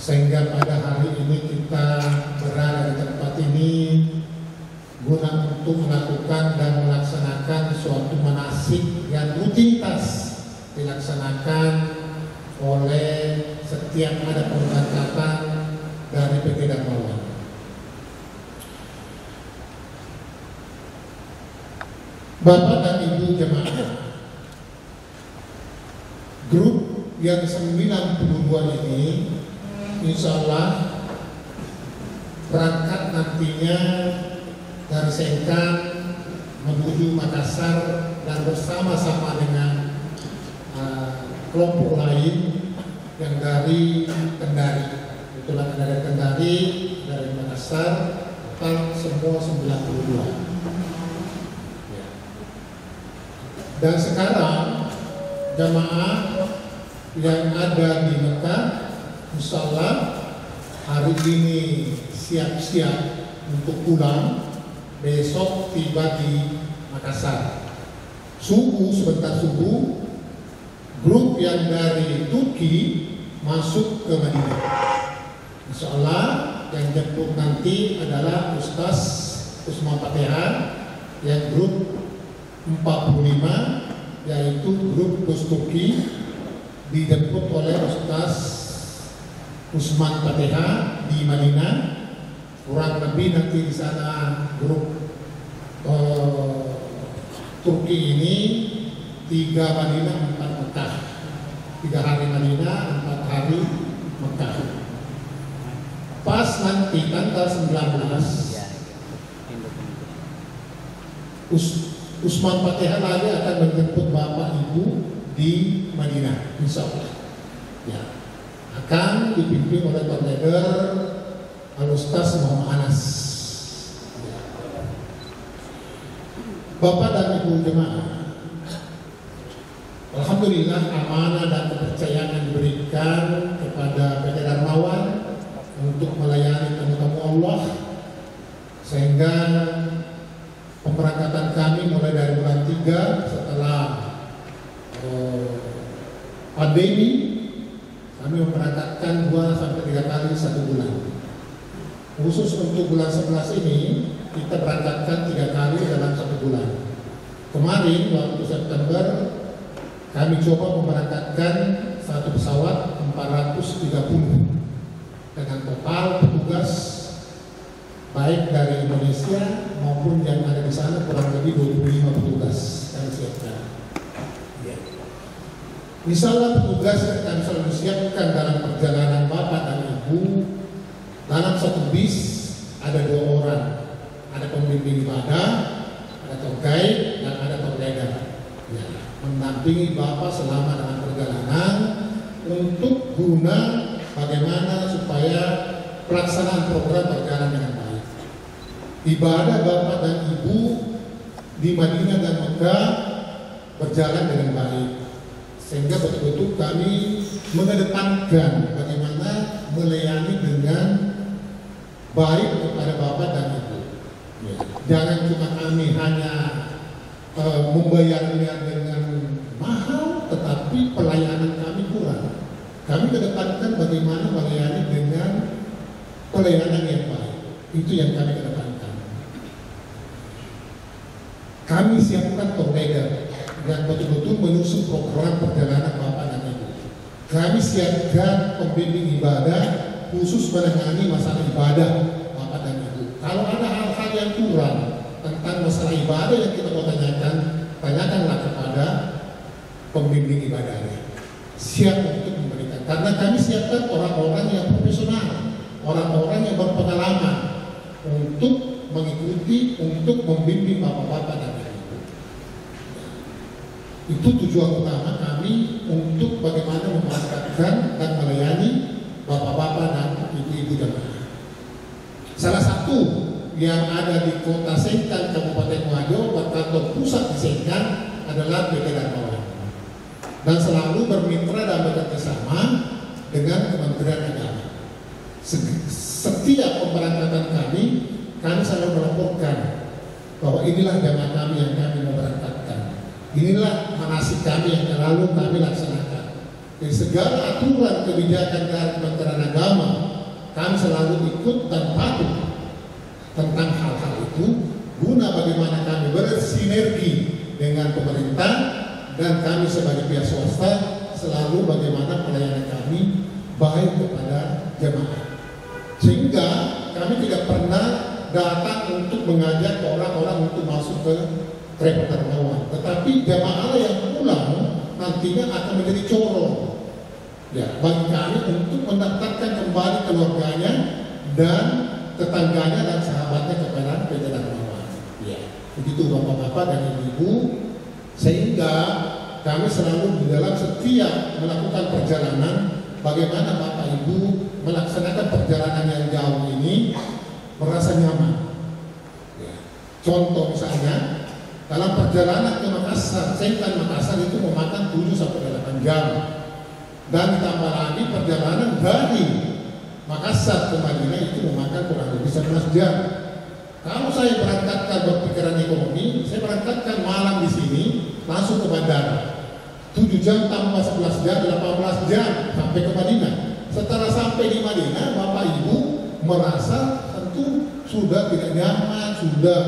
sehingga pada hari ini kita berada di tempat ini guna untuk melakukan dan melaksanakan suatu manasik yang rutinitas dilaksanakan oleh setiap ada pemberangkatan dari PT Darmawan. Bapak dan Ibu jemaah, grup yang 92 ini insya Allah berangkat nantinya dari Sengkang menuju Makassar dan bersama-sama dengan kelompok lain yang dari Kendari. Itulah dari Kendari, dari Makassar, total semua 92. Dan sekarang jamaah yang ada di Mekah, insya Allah hari ini siap-siap untuk pulang, besok tiba di Makassar. Sebentar subuh, grup yang dari Turki masuk ke Madinah. Insya Allah yang jemput nanti adalah Ustaz Usman Fatihah yang grup 45, yaitu grup bus Turki dijemput oleh Ustaz Usman Fatihah di Madinah. Kurang lebih nanti di sana grup Turki ini 3 Madinah 4 Mekah, 3 hari Madinah 4 hari Mekah. Pas nanti tanggal 19 Usman Fatihah lagi akan menjemput Bapak Ibu di Madinah, insya Allah. Ya, akan dipimpin oleh Pak Leader Al-Ustaz Muhammad Anas. Ya. Bapak dan Ibu jemaah, alhamdulillah amanah dan kepercayaan yang diberikan kepada PT Darmawan untuk melayani tamu-tamu Allah, sehingga pemberangkatan kami mulai dari bulan 3 setelah pandemi, kami memberangkatkan 2-3 kali 1 bulan. Khusus untuk bulan 11 ini kita berangkatkan 3 kali dalam 1 bulan. Kemarin waktu September kami coba memberangkatkan 1 pesawat 430 dengan total petugas baik dari Indonesia maupun yang ada di sana kurang lebih 25 petugas kami siapkan. Ya. Misalnya petugas yang kami selalu siapkan dalam perjalanan Bapak dan Ibu, dalam 1 bis ada 2 orang, ada pembimbing ibadah, ada tour guide, dan ada tour leader. Ya, mendampingi Bapak selama dalam perjalanan untuk guna bagaimana supaya pelaksanaan program berjalan dengan baik. Ibadah Bapak dan Ibu di Madinah dan Mekah berjalan dengan baik, sehingga betul-betul kami mengedepankan bagaimana melayani dengan baik kepada Bapak dan Ibu. Ya. Jangan cuma kami hanya membayarnya dengan mahal, tetapi pelayanan kami kurang. Kami kedepankan bagaimana melayani dengan pelayanan yang baik. Itu yang kami kedepankan. Kami siapkan tour leader yang betul-betul menyusun program perjalanan Bapak dan Ibu. Kami siapkan pembimbing ibadah khusus menangani masalah ibadah Bapak dan Ibu. Kalau ada hal-hal yang kurang tentang masalah ibadah yang kita mau tanyakan, tanyakanlah kepada pembimbing ibadahnya. Siap untuk memberikan. Karena kami siapkan orang-orang yang profesional, orang-orang yang berpengalaman untuk mengikuti, untuk membimbing bapak-bapak dan ibu. Itu tujuan utama kami untuk bagaimana memanfaatkan dan melayani bapak-bapak dan ibu-ibu jemaah. Salah satu yang ada di Kota Sengkang, Kabupaten Wajo, berkantor pusat di Sengkang adalah PT Darmawan, dan selalu bermitra dan bekerjasama dengan Kementerian Agama. Setiap pemberangkatan kami selalu melaporkan bahwa inilah jamaah kami yang kami memberangkatkan, inilah manasik kami yang selalu kami laksanakan. Jadi segala aturan kebijakan dari Kementerian Agama kami selalu ikut dan patuh tentang hal-hal itu, guna bagaimana kami bersinergi dengan pemerintah dan kami sebagai pihak swasta selalu bagaimana pelayanan kami baik kepada jemaah. Sehingga kami tidak pernah datang untuk mengajak orang-orang untuk masuk ke travel dermawan, tetapi jemaah yang pulang nantinya akan menjadi corong ya bagi kami untuk mendaftarkan kembali keluarganya dan tetangganya dan sahabatnya kepada PJ Darmawan. Ya, begitu bapak-bapak dan ibu-ibu, sehingga kami selalu di dalam setiap melakukan perjalanan bagaimana bapak ibu melaksanakan perjalanan yang jauh ini merasa nyaman. Ya. Contoh misalnya dalam perjalanan ke Makassar, Sengkan Makassar itu memakan 7 sampai 8 jam. Dan ditambah lagi perjalanan dari Makassar ke Madinah itu memakan kurang lebih 11 jam. Kalau saya berangkatkan berpikiran ekonomi, saya berangkatkan malam di sini langsung ke bandara. 7 jam tambah 11 jam, 18 jam sampai ke Madinah. Setelah sampai di Madinah, Bapak Ibu merasa tentu sudah tidak nyaman, sudah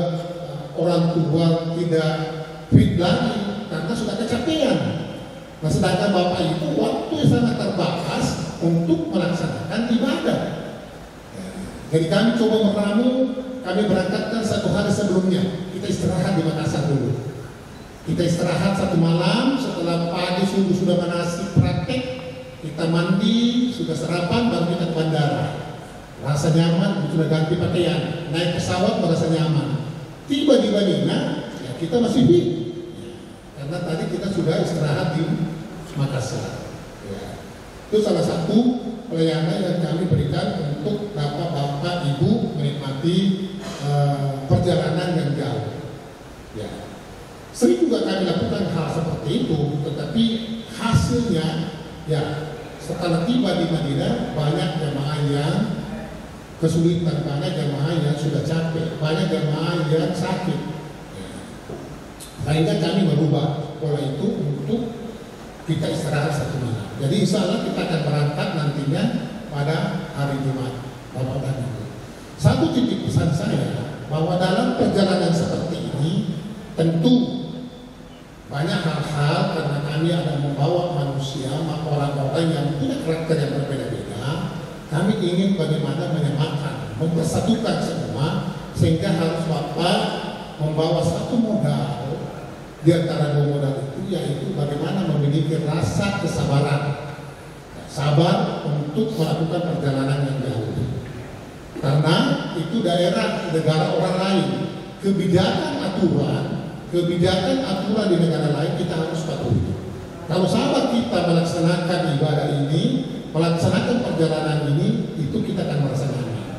orang tua tidak fit lagi karena sudah kecapean. Nah, sedangkan Bapak Ibu waktu yang sangat terbatas untuk melaksanakan ibadah. Jadi kami coba meramu, kami berangkatkan 1 hari sebelumnya. Kita istirahat di Makassar dulu. Kita istirahat 1 malam, setelah pagi sudah manasik praktek, kita mandi, sudah sarapan, baru kita ke bandara. Rasa nyaman, sudah ganti pakaian, naik pesawat merasa nyaman. Tiba di Madinah, ya kita masih fit. Karena tadi kita sudah istirahat di Makassar. Ya. Itu salah satu pelayanan yang kami berikan untuk bapak-bapak ibu menikmati perjalanan yang jauh. Ya. Sering juga kami lakukan hal seperti itu, tetapi hasilnya ya setelah tiba di Madinah banyak jemaah yang kesulitan, banyak jemaah yang sudah capek, banyak jemaah yang sakit. Sehingga kami merubah pola itu untuk kita istirahat 1 malam. Jadi insya Allah kita akan berangkat nantinya pada hari Jumat, Bapak dan Ibu. Satu titik pesan saya bahwa dalam perjalanan seperti ini tentu banyak hal-hal karena kami ada membawa manusia, orang-orang yang punya karakter yang berbeda-beda. Kami ingin bagaimana menyamakan, mempersatukan semua sehingga harus Bapak membawa satu modal di antara 2 modal itu, yaitu bagaimana memiliki rasa kesabaran, sabar untuk melakukan perjalanan yang jauh. Karena itu daerah negara orang lain, kebijakan aturan di negara lain kita harus patuhi. Kalau sahabat kita melaksanakan ibadah ini, melaksanakan perjalanan ini, itu kita akan merasa nyaman.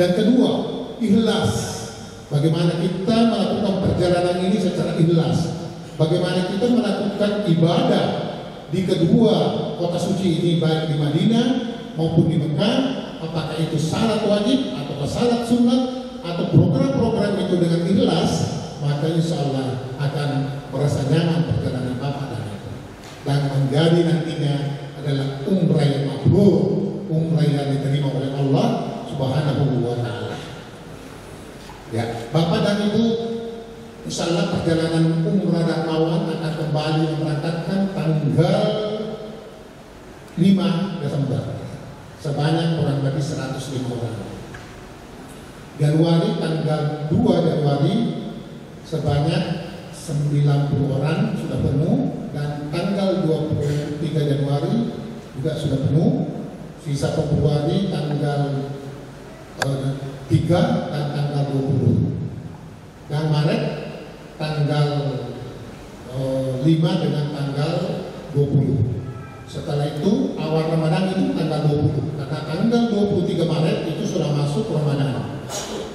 Yang kedua, ikhlas. Bagaimana kita melakukan perjalanan ini secara ikhlas. Bagaimana kita melakukan ibadah di kedua kota suci ini, baik di Madinah maupun di Mekah, apakah itu salat wajib atau salat sunat atau program-program itu dengan ikhlas, maka insya Allah akan merasa nyaman perjalanan Bapak dan Ibu. Dan menjadi nantinya adalah umrah yang mabrur, umrah yang diterima oleh Allah Subhanahu wa Ta'ala. Ya, Bapak dan Ibu, insya Allah perjalanan umrah Darmawan akan kembali memberangkatkan tanggal 5 Desember sebanyak kurang lebih 105 orang. Januari tanggal 2 Januari sebanyak 90 orang sudah penuh, dan tanggal 23 Januari juga sudah penuh. Sisa Februari tanggal 3 dan tanggal 20, dan Maret tanggal 5 dengan tanggal 20. Setelah itu awal Ramadan itu tanggal 20, karena tanggal 23 Maret itu sudah masuk Ramadan.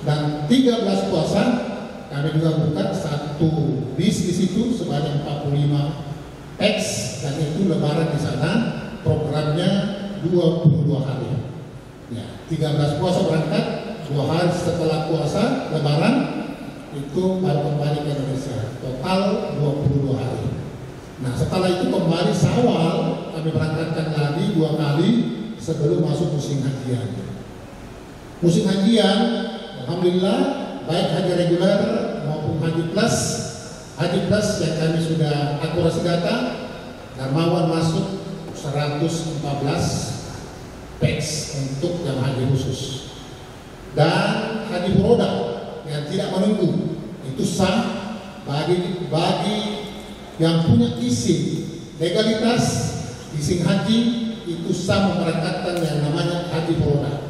Dan 13 puasa kami juga buka 1 bis di situ sebanyak 45 X, dan itu lebaran di sana, programnya 22 hari. Ya, 13 puasa berangkat, 2 hari setelah puasa lebaran itu baru kembali ke Indonesia. Total 22 hari. Nah setelah itu kembali Syawal kami berangkatkan lagi 2 kali sebelum masuk musim hajian. Musim hajian, alhamdulillah baik haji reguler maupun haji plus yang kami sudah akurasi data, Darmawan masuk 114 peks untuk yang haji khusus, dan haji furoda yang tidak menunggu itu sah bagi yang punya izin legalitas izin haji, itu sah memberangkatkan yang namanya haji furoda.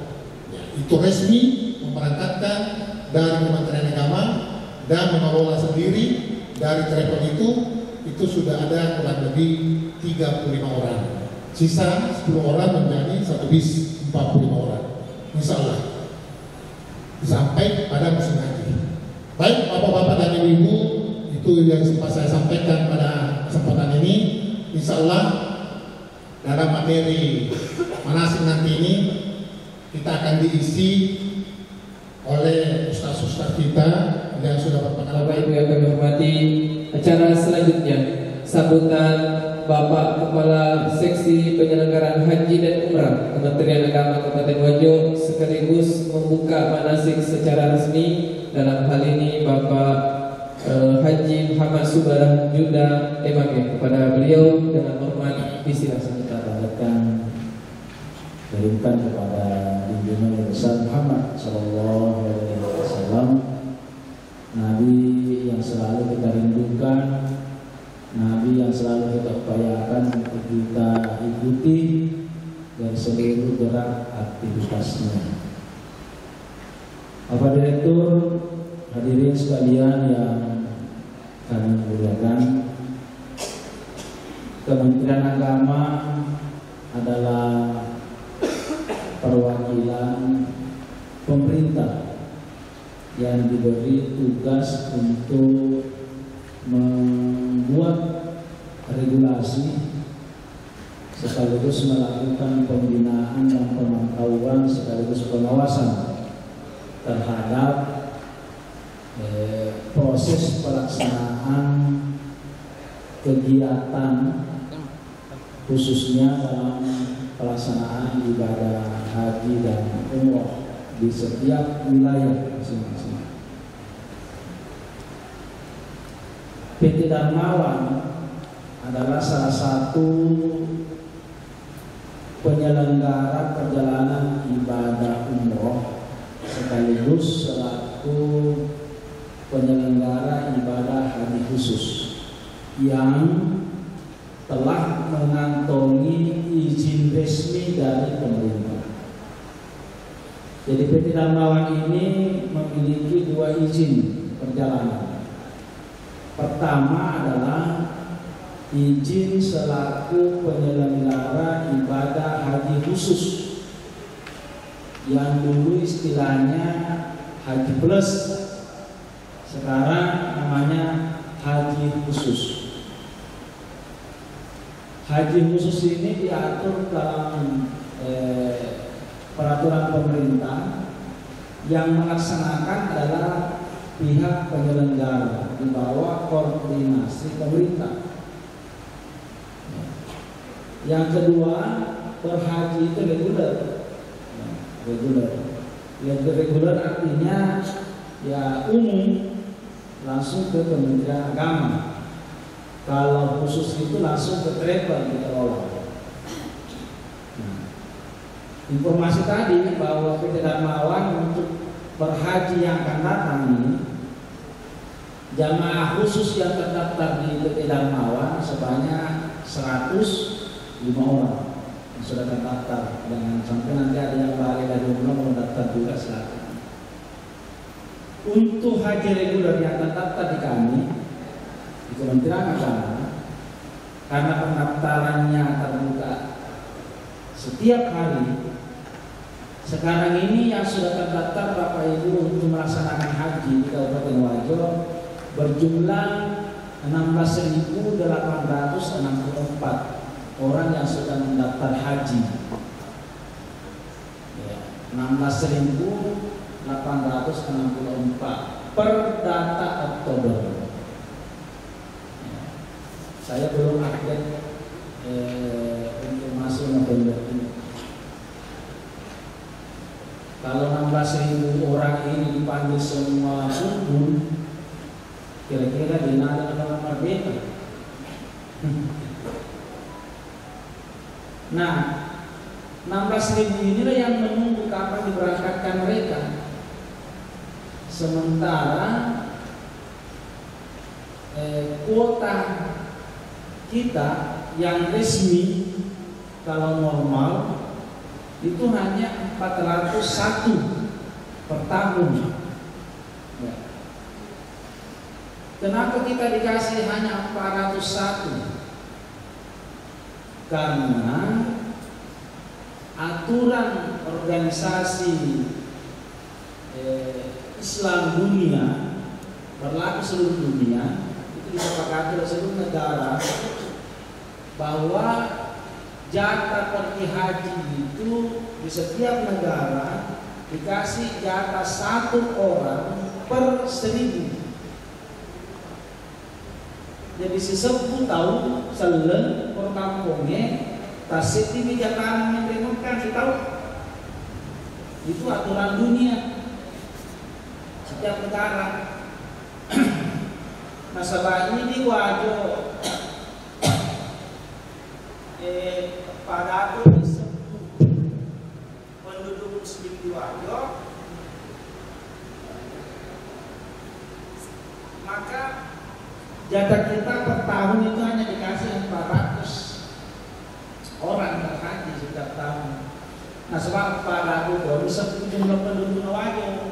Itu resmi memberangkatkan dari Kementerian Agama dan mengelola sendiri dari travel itu sudah ada kurang lebih 35 orang. Sisa 10 orang menjadi satu bis 45 orang. Insya Allah sampai pada musim haji. Baik bapak-bapak dan ibu-ibu, itu yang sempat saya sampaikan pada kesempatan ini. Insya Allah dalam materi manasik nanti ini kita akan diisi oleh ustaz-ustaz kita yang sudah berpengalaman. Bapak Ibu yang kami hormati, acara selanjutnya sambutan Bapak Kepala Seksi Penyelenggaraan Haji dan Umrah Kementerian Agama Kabupaten Wajo sekaligus membuka manasik secara resmi. Dalam hal ini Bapak Haji Muhammad Subarah Juda MAG. Kepada beliau dengan hormat disilahkan. Kita panjatkan berikan kepada junjungan besar Muhammad Sallallahu Alaihi Wasallam, Nabi yang selalu kita rindukan, Nabi yang selalu kita upayakan untuk kita ikuti dari seluruh gerak aktivitasnya. Bapak Direktur, hadirin sekalian yang kami muliakan, Kementerian Agama adalah perwakilan pemerintah yang diberi tugas untuk membuat regulasi sekaligus melakukan pembinaan dan pemantauan sekaligus pengawasan terhadap proses pelaksanaan kegiatan khususnya dalam pelaksanaan ibadah haji dan umroh di setiap wilayah masing-masing. PT Darmawan adalah salah satu penyelenggara perjalanan ibadah umroh sekaligus selaku penyelenggara ibadah haji khusus yang telah mengantongi izin resmi dari pemerintah. Jadi PT Darmawan ini memiliki 2 izin perjalanan. Pertama adalah izin selaku penyelenggara ibadah haji khusus yang dulu istilahnya haji plus, sekarang namanya haji khusus. Haji khusus ini diatur dalam peraturan pemerintah, yang melaksanakan adalah pihak penyelenggara di bawah koordinasi pemerintah. Yang kedua, berhaji itu reguler. Yang reguler artinya ya umum, langsung ke Kementerian Agama. Kalau khusus itu langsung ke travel dikelola. Informasi tadi bahwa PT Darmawan untuk berhaji yang akan datang ini, jamaah khusus yang terdaftar di PT Darmawan sebanyak 105 orang yang sudah terdaftar. Jangan sampai nanti ada yang balik dari rumah mau daftar juga, silakan. Untuk haji reguler yang terdaftar di kami di Kementerian Agama, karena pendaftarannya terbuka setiap hari. Sekarang ini yang sudah terdaftar Bapak Ibu untuk melaksanakan haji di Kabupaten Wajo berjumlah 16.864 orang yang sudah mendaftar haji. 16.864 per data Oktober. Saya belum update untuk masuk November ini. Kalau 16.000 orang ini dipanggil semua suku, kira-kira di mana negara merdeka? Nah, 16.000 inilah yang menunggu kapan diberangkatkan mereka. Sementara kuota kita yang resmi kalau normal itu hanya 401 per tahun. Ya. Kenapa kita dikasih hanya 401? Karena aturan organisasi Islam dunia berlaku seluruh dunia itu disepakati oleh seluruh negara bahwa jatah pergi haji itu di setiap negara dikasih jatah 1 orang per 1.000. Jadi sesepuh tahu selen perkampungnya tasik ini jatah menerima si tahu itu aturan dunia setiap negara. Nasabah ini diwajo pada aku disebut penduduk muslim diwajo, maka jatah kita per tahun itu hanya dikasih 400 orang berhaji setiap tahun. Nah sebab pada aku baru jumlah penduduk wajo.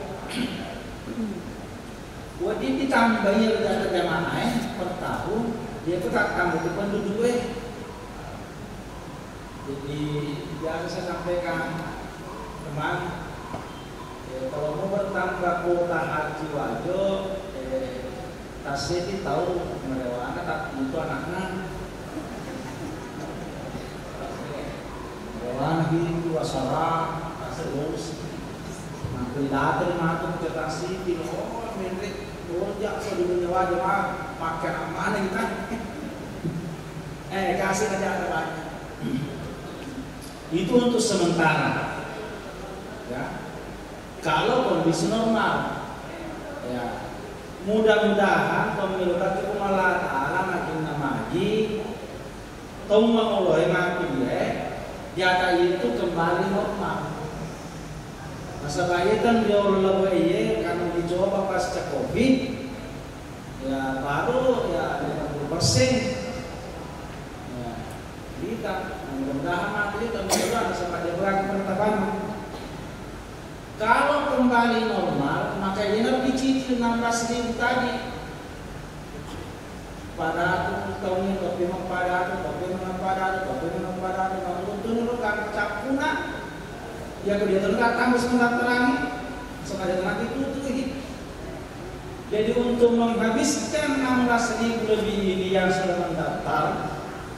Wajib ditambah jatah jamaah per tahun, dia itu tak tambah di penduduk. Jadi biasa saya sampaikan teman, kalau mau bertambah kuota haji wajo, tasnya tahu merewana tak itu anaknya. Merewana itu wasara, tasnya lulus. Nah, datang masuk ke tasnya, oh menek, oh jak so di menyewa jemaah makan mana kita? Kasih aja ada banyak. Itu untuk sementara. Ya. Kalau kondisi normal, ya mudah-mudahan pemilu kaki kumala ta'ala makin namaji tongma oleh ngaku jatah itu kembali normal. Masalah itu kan dia lebih karena dicoba pasca Covid, ya baru ya 50%. Kita mudah-mudahan nanti teman-teman sampai dia berangkat penetapan. Kalau kembali normal, maka ini harus dicicil 16.000 tadi. Pada aku tahun ini tapi memang pada untuk kan capuna. Ya dia terdekat tambah sebentar terangi, sengaja terangi itu. Jadi untuk menghabiskan 16.000 lebih ini yang sudah mendaftar,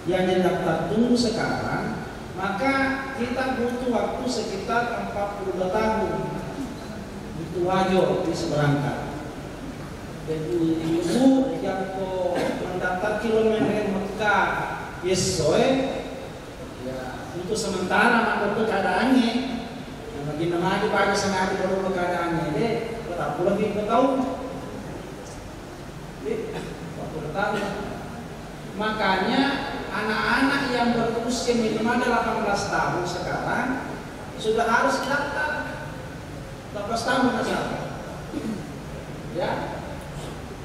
yang daftar tunggu sekarang, maka kita butuh waktu sekitar 42 tahun itu wajo di seberangkat. Jadi ibu yang mendaftar kilometer Mekah Yesoe ya untuk sementara maka itu keadaannya yang bagi nama pada sengaja baru keadaannya deh tetap lebih ke tahun 40 tahun. Makanya anak-anak yang berusia minimal 18 tahun sekarang sudah harus daftar 18 tahun saja. Ya,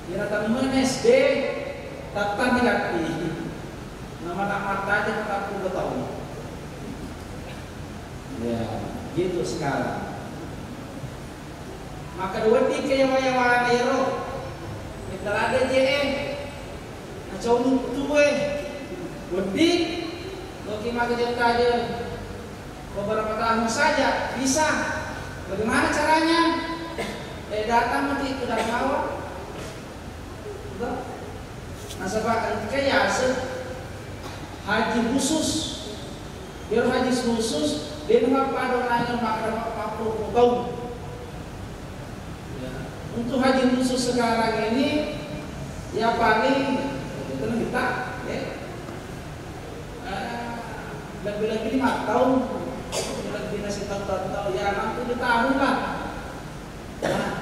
kira teman SD daftar negatif. Nama anak tadi 40 tahun. Ya, gitu sekarang. Maka dua tiga yang wayang ero, kita ada JM, coba tuh Budi, bagi magetan aja beberapa tahun saja bisa. Bagaimana caranya? Datang nanti sudah bawa. Nasabah kaya haji khusus, biar haji khusus dia pada nanya maka 40 tahun. Untuk haji khusus sekarang ini ya paling kita kita ya. Lebih-lebih 5 tahun, lebih nasi tahu ya 6-7 tahun lah. Nah,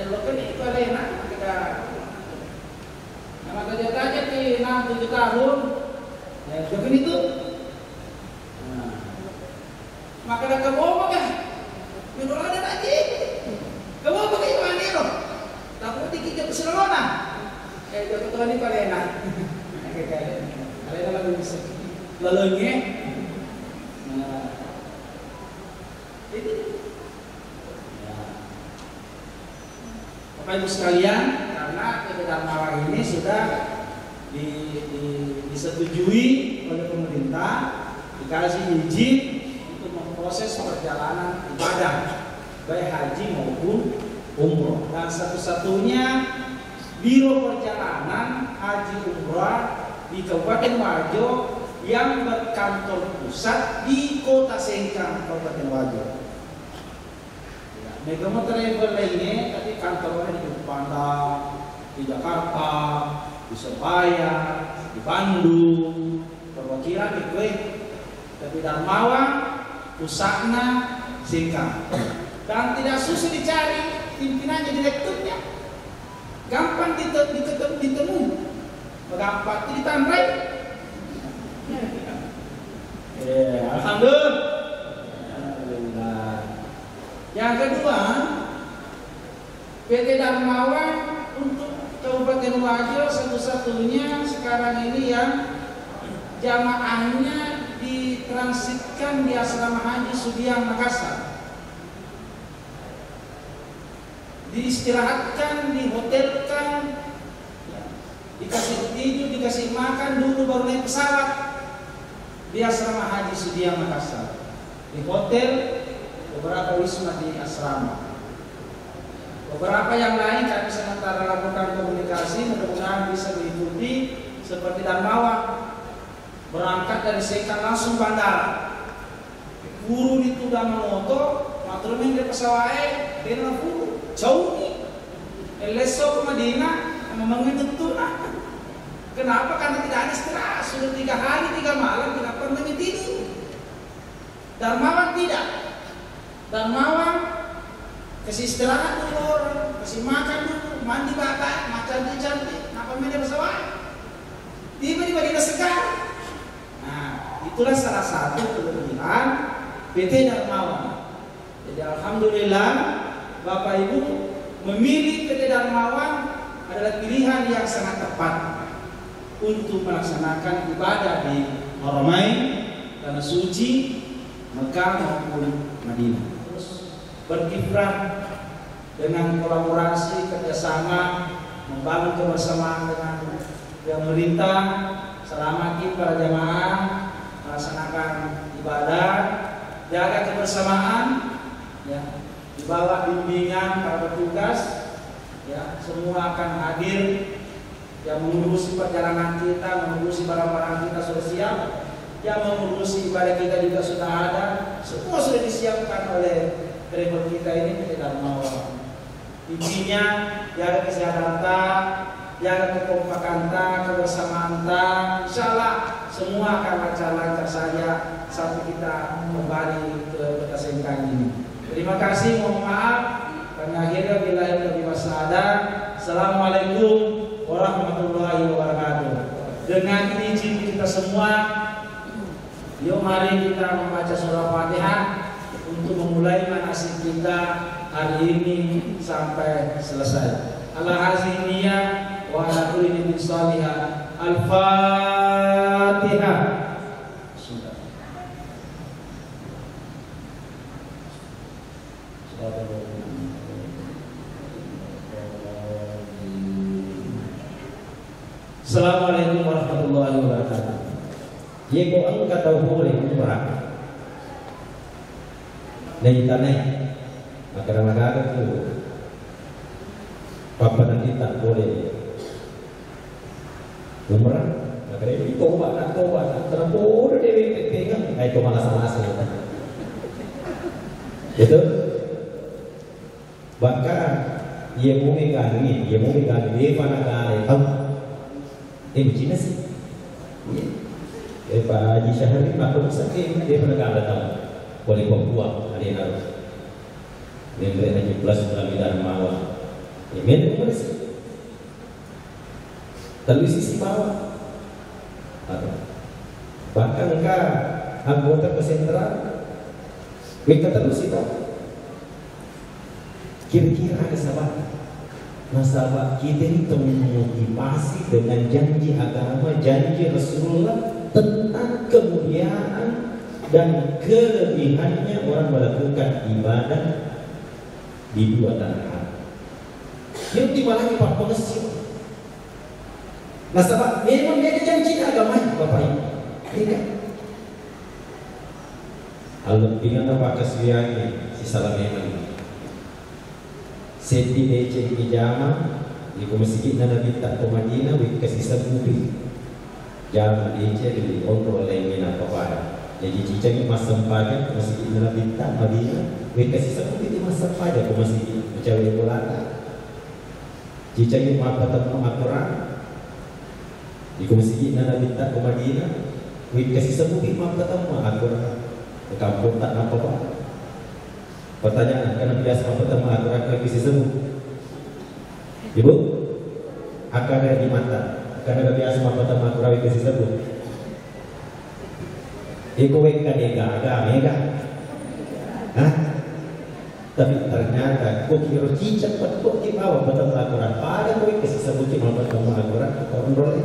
lo kan itu ada enak kita. Nama kerja di 6-7 tahun, ya jokin itu. Nah, maka ada kebohongan kan? Menurut ada lagi, kebohongan kayak mana lo? Takut dikit ke Barcelona. Jokin Tuhan ini paling enak. Kalian lebih bisa. Lalunya, nah, itu, ya. Bapak Ibu sekalian, karena PT Darmawan ini sudah disetujui oleh pemerintah, dikasih izin untuk memproses perjalanan ibadah, baik haji maupun umroh. Dan satu-satunya biro perjalanan haji umroh di Kabupaten Wajo yang berkantor pusat di Kota Sengkang, Kabupaten Wajo. Ya, Megamo Travel lainnya tadi kantornya di Padang, di Jakarta, di Surabaya, di Bandung, perwakilan di Kuwait, tapi Darmawan pusatnya Sengkang. Dan tidak susah dicari pimpinannya, direkturnya, gampang ditemui, gampang ditandai. Alhamdulillah. Yang kedua, PT Darmawan untuk Kabupaten Wajo satu-satunya sekarang ini yang jamaahnya ditransitkan di Asrama Haji Sudiang Makassar, diistirahatkan, dihotelkan, dikasih tidur, dikasih makan dulu baru naik pesawat di Asrama Haji Sudiang Makassar, di hotel, beberapa wisma di asrama. Beberapa yang lain kami sementara lakukan komunikasi, mudah-mudahan bisa diikuti seperti Darmawan, berangkat dari Sengkang langsung bandara. Guru itu udah moto, maturnya di pesawat, dia nafuru, jauh nih. Elesok ke Madinah, memangnya tentu nah. Kenapa? Karena tidak ada istirahat, sudah 3 hari 3 malam tidak pernah tidur. Darmawan tidak. Darmawan kasih istirahat dulu orang, kasih makan dulu, mandi batak, makan cantik, kenapa media pesawat? Tiba-tiba dia segar. Nah, itulah salah satu kelebihan PT Darmawan. Jadi alhamdulillah Bapak Ibu memilih PT Darmawan adalah pilihan yang sangat tepat untuk melaksanakan ibadah di Haramain, tanah suci Mekah maupun Madinah. Terus berkiprah dengan kolaborasi kerjasama membangun kebersamaan dengan pemerintah selama para jamaah melaksanakan ibadah, jaga kebersamaan, ya, di bawah bimbingan para petugas, ya, semua akan hadir. Yang mengurusi perjalanan kita, mengurusi barang-barang kita sudah siap, yang mengurusi ibadah kita juga sudah ada, semua sudah disiapkan oleh travel kita ini PT Darmawan. Intinya jaga kesehatan, jaga kekompakan, kebersamaan, insyaallah semua akan lancar-lancar saja sampai kita kembali ke Kota Sengkang ini. Terima kasih, mohon maaf. Kami akhirnya billahi taufiq wassalam. Assalamualaikum warahmatullahi wabarakatuh. Dengan izin kita semua, yuk mari kita membaca surah Fatihah untuk memulai manasik kita hari ini sampai selesai. Al-Hazimiyah wa ala kulli min salihah. Al-Fatihah. Assalamualaikum warahmatullahi wabarakatuh. Yeko ang katauhuli umrah dari tanah agak-agak itu papanan kita boleh umrah agak itu tobat terpura dewi pegang itu malas-malas itu bahkan ia mau megang dia mana kali tahu Cina sih. Pak Haji Syahri makhluk sakit dia pernah ada tahu. Wali Papua hari ini harus. Dia Haji Plus Pramila Mawa. Ini mana sih? Televisi bawah. Bahkan anggota kesentral mereka terus itu. Kira-kira ada sahabat. Nasabah kita itu memotivasi dengan janji agama, janji Rasulullah tentang kemuliaan dan kelebihannya orang melakukan ibadah di dua tanah. Yang dimana Pak Pengesir. Nasabah memang dia janji agama Bapak Ibu. Iya. Kalau dengan apa kesuyai si salah memang. Seti DC pijama di masjid Nabi tak ke Madinah wik kasih sebuti jama DC di kontrol lainnya apa pada jadi cicaknya masam pada masjid Nabi tak Madinah wik kasih sebuti di masam pada ke masjid mencari bola cicaknya apa tentang Al-Quran di masjid Nabi tak ke Madinah wik kasih sebuti apa tentang Al-Quran ke kampung tak apa-apa. Pertanyaan, karena biasa pertama Al-Quran revisi semua. Ibu, akan ada di mata. Karena biasa pertama Al-Quran revisi semua. Iku weka dega, mega. Hah? Tapi ternyata kok kira cicak kok di bawah pertama Al-Quran. Pada kok kasih sebut di pertama Al-Quran kontrol.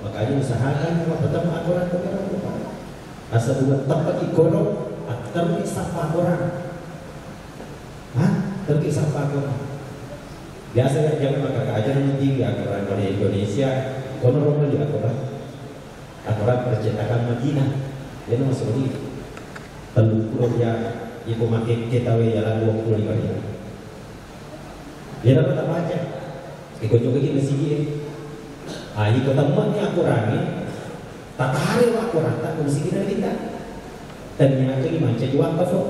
Makanya usahakan pertama Al-Quran kontrol. Asal buat tempat ikono atau sapa Al-Quran. Terkisah Al-Quran. Biasanya jangan maka keajaran tinggi Al-Quran pada Indonesia. Kono romo di Al-Quran. Al-Quran percetakan Madinah. Dia masuk di Teluk ya, ibu makin kita jalan 25 hari. Dia dapat tak baca. Ikut juga kita sih. Ikut temannya Al-Quran ni. Tak hari Al-Quran tak mesti kita tidak. Dan yang itu dibaca juga kafir.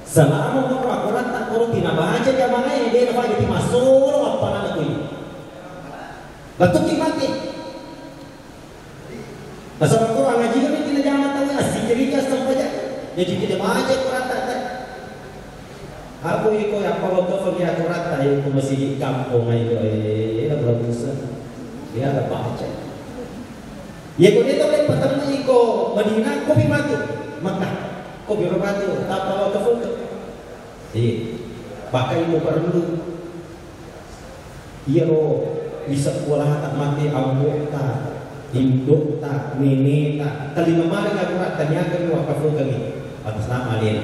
Selama orang Al-Quran tak perlu tidak baca dia mana yang dia dapat jadi masuk apa nak tu ini. Betul kita mati. Asal Al-Quran ngaji kami tidak jangan tahu asing cerita sampai aja. Jadi kita baca Al-Quran tak. Aku ikut apa waktu pergi Al-Quran tak ikut masih kampung ayo dah berdosa. Dia ada baca. Ya kau dia tahu yang pertama ikut Madinah kopi mati Makkah. Kau berbatu, tak bawa ke foto. Pakai mu perlu. Ia bisa sekolah tak mati awak tak, induk tak, nenek tak. Kelima malam Al-Quran tanya kami wakaf kami atas nama dia.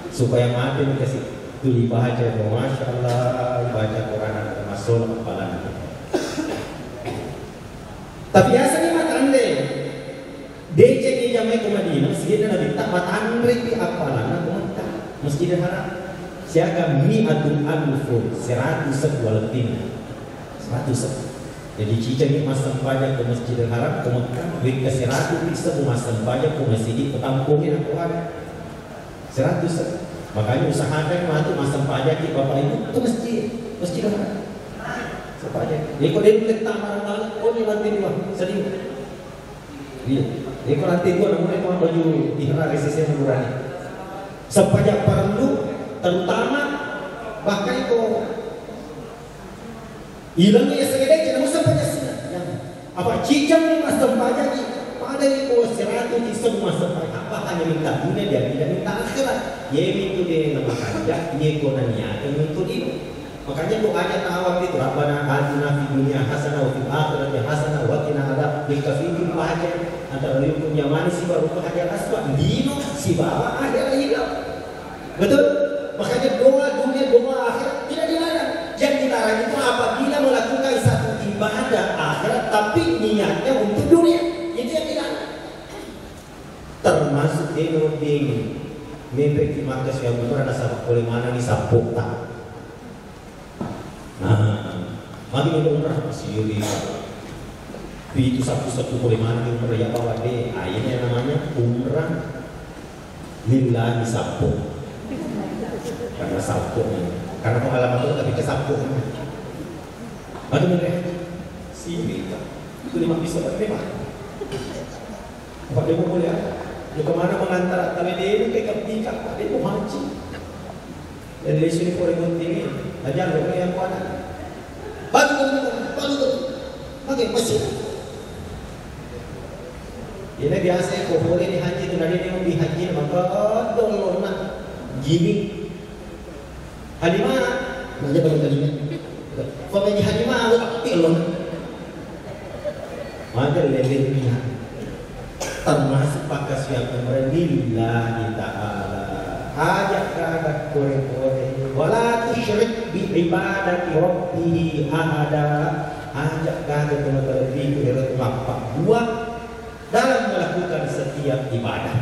Supaya mati kasih tuli baca, masya Allah baca Quran masuk kepala. Tapi biasanya makan deh. DC ni jamai ke Madinah, Masjidil Nabi tak matan ribi apalan aku mata. Masjidil Haram siaga mi'atul alfu 110 lebih. 100. Jadi cicak ni masam pajak ke Masjidil Haram ke Mekah, wik ke 100 bisa masam pajak ke masjid ke kampungnya aku ada. 100. Makanya usahakan waktu masam pajak di Bapak Ibu ke Masjidil Haram. Sepajak. Jadi kau dia letak barang-barang, kau ni lantai dua, sedih. Iya. Jadi kalau nanti gua namanya mau baju ihram resesi nurani. Sepajak perlu terutama bahkan itu hilangnya segede jangan usah pajak apa cicam ni masa pajak ni pada itu 100 di semua sepajak apa hanya minta dunia dia tidak minta akhirat. Ye itu dia nama pajak ye konanya yang itu dia. Makanya doanya tawaf itu Rabbana atina fid dunya hasanah wa fil akhirati hasanah wa qina adzabil kafir pajak antara hukum Yamani si baru hajar aswad dino si bawa ada hilang. Betul? Makanya doa dunia doa akhirat tidak dilarang. Yang dilarang itu apabila melakukan satu ibadah akhirat tapi niatnya untuk dunia. Itu yang dilarang. Termasuk denoding memberi terima kasih yang benar ada sabak oleh mana ni sapuk tak. Mari kita umrah Syria. Itu satu-satu boleh mana umrah yang bawa deh. Ini yang namanya umrah lillahi sapuk. Karena sapuk ni. Karena pengalaman itu tapi ke sapuk. Mari mereka Syria. Itu 5 pisau Pak Dewa. Pak Dewa boleh ada. Dia kemana mengantar tapi dia ini kayak kepika Pak Dewa haji. Dan di sini korek tinggi. Ajar lo yang kuat. Bagi pakai mesin. Ini biasa kau boleh di haji tu dari dia mau haji maka dolor nak gini. Halimah, mana baru tadi? Kau pergi halimah awak tak pilon. Maka lebih pihak termasuk pakas yang lillahi ta'ala. Ajak kadak kore-kore wala tusyrik bi ibadati rabbih ahada. Ajak kadak terlebih dari apa buat dalam melakukan setiap ibadah.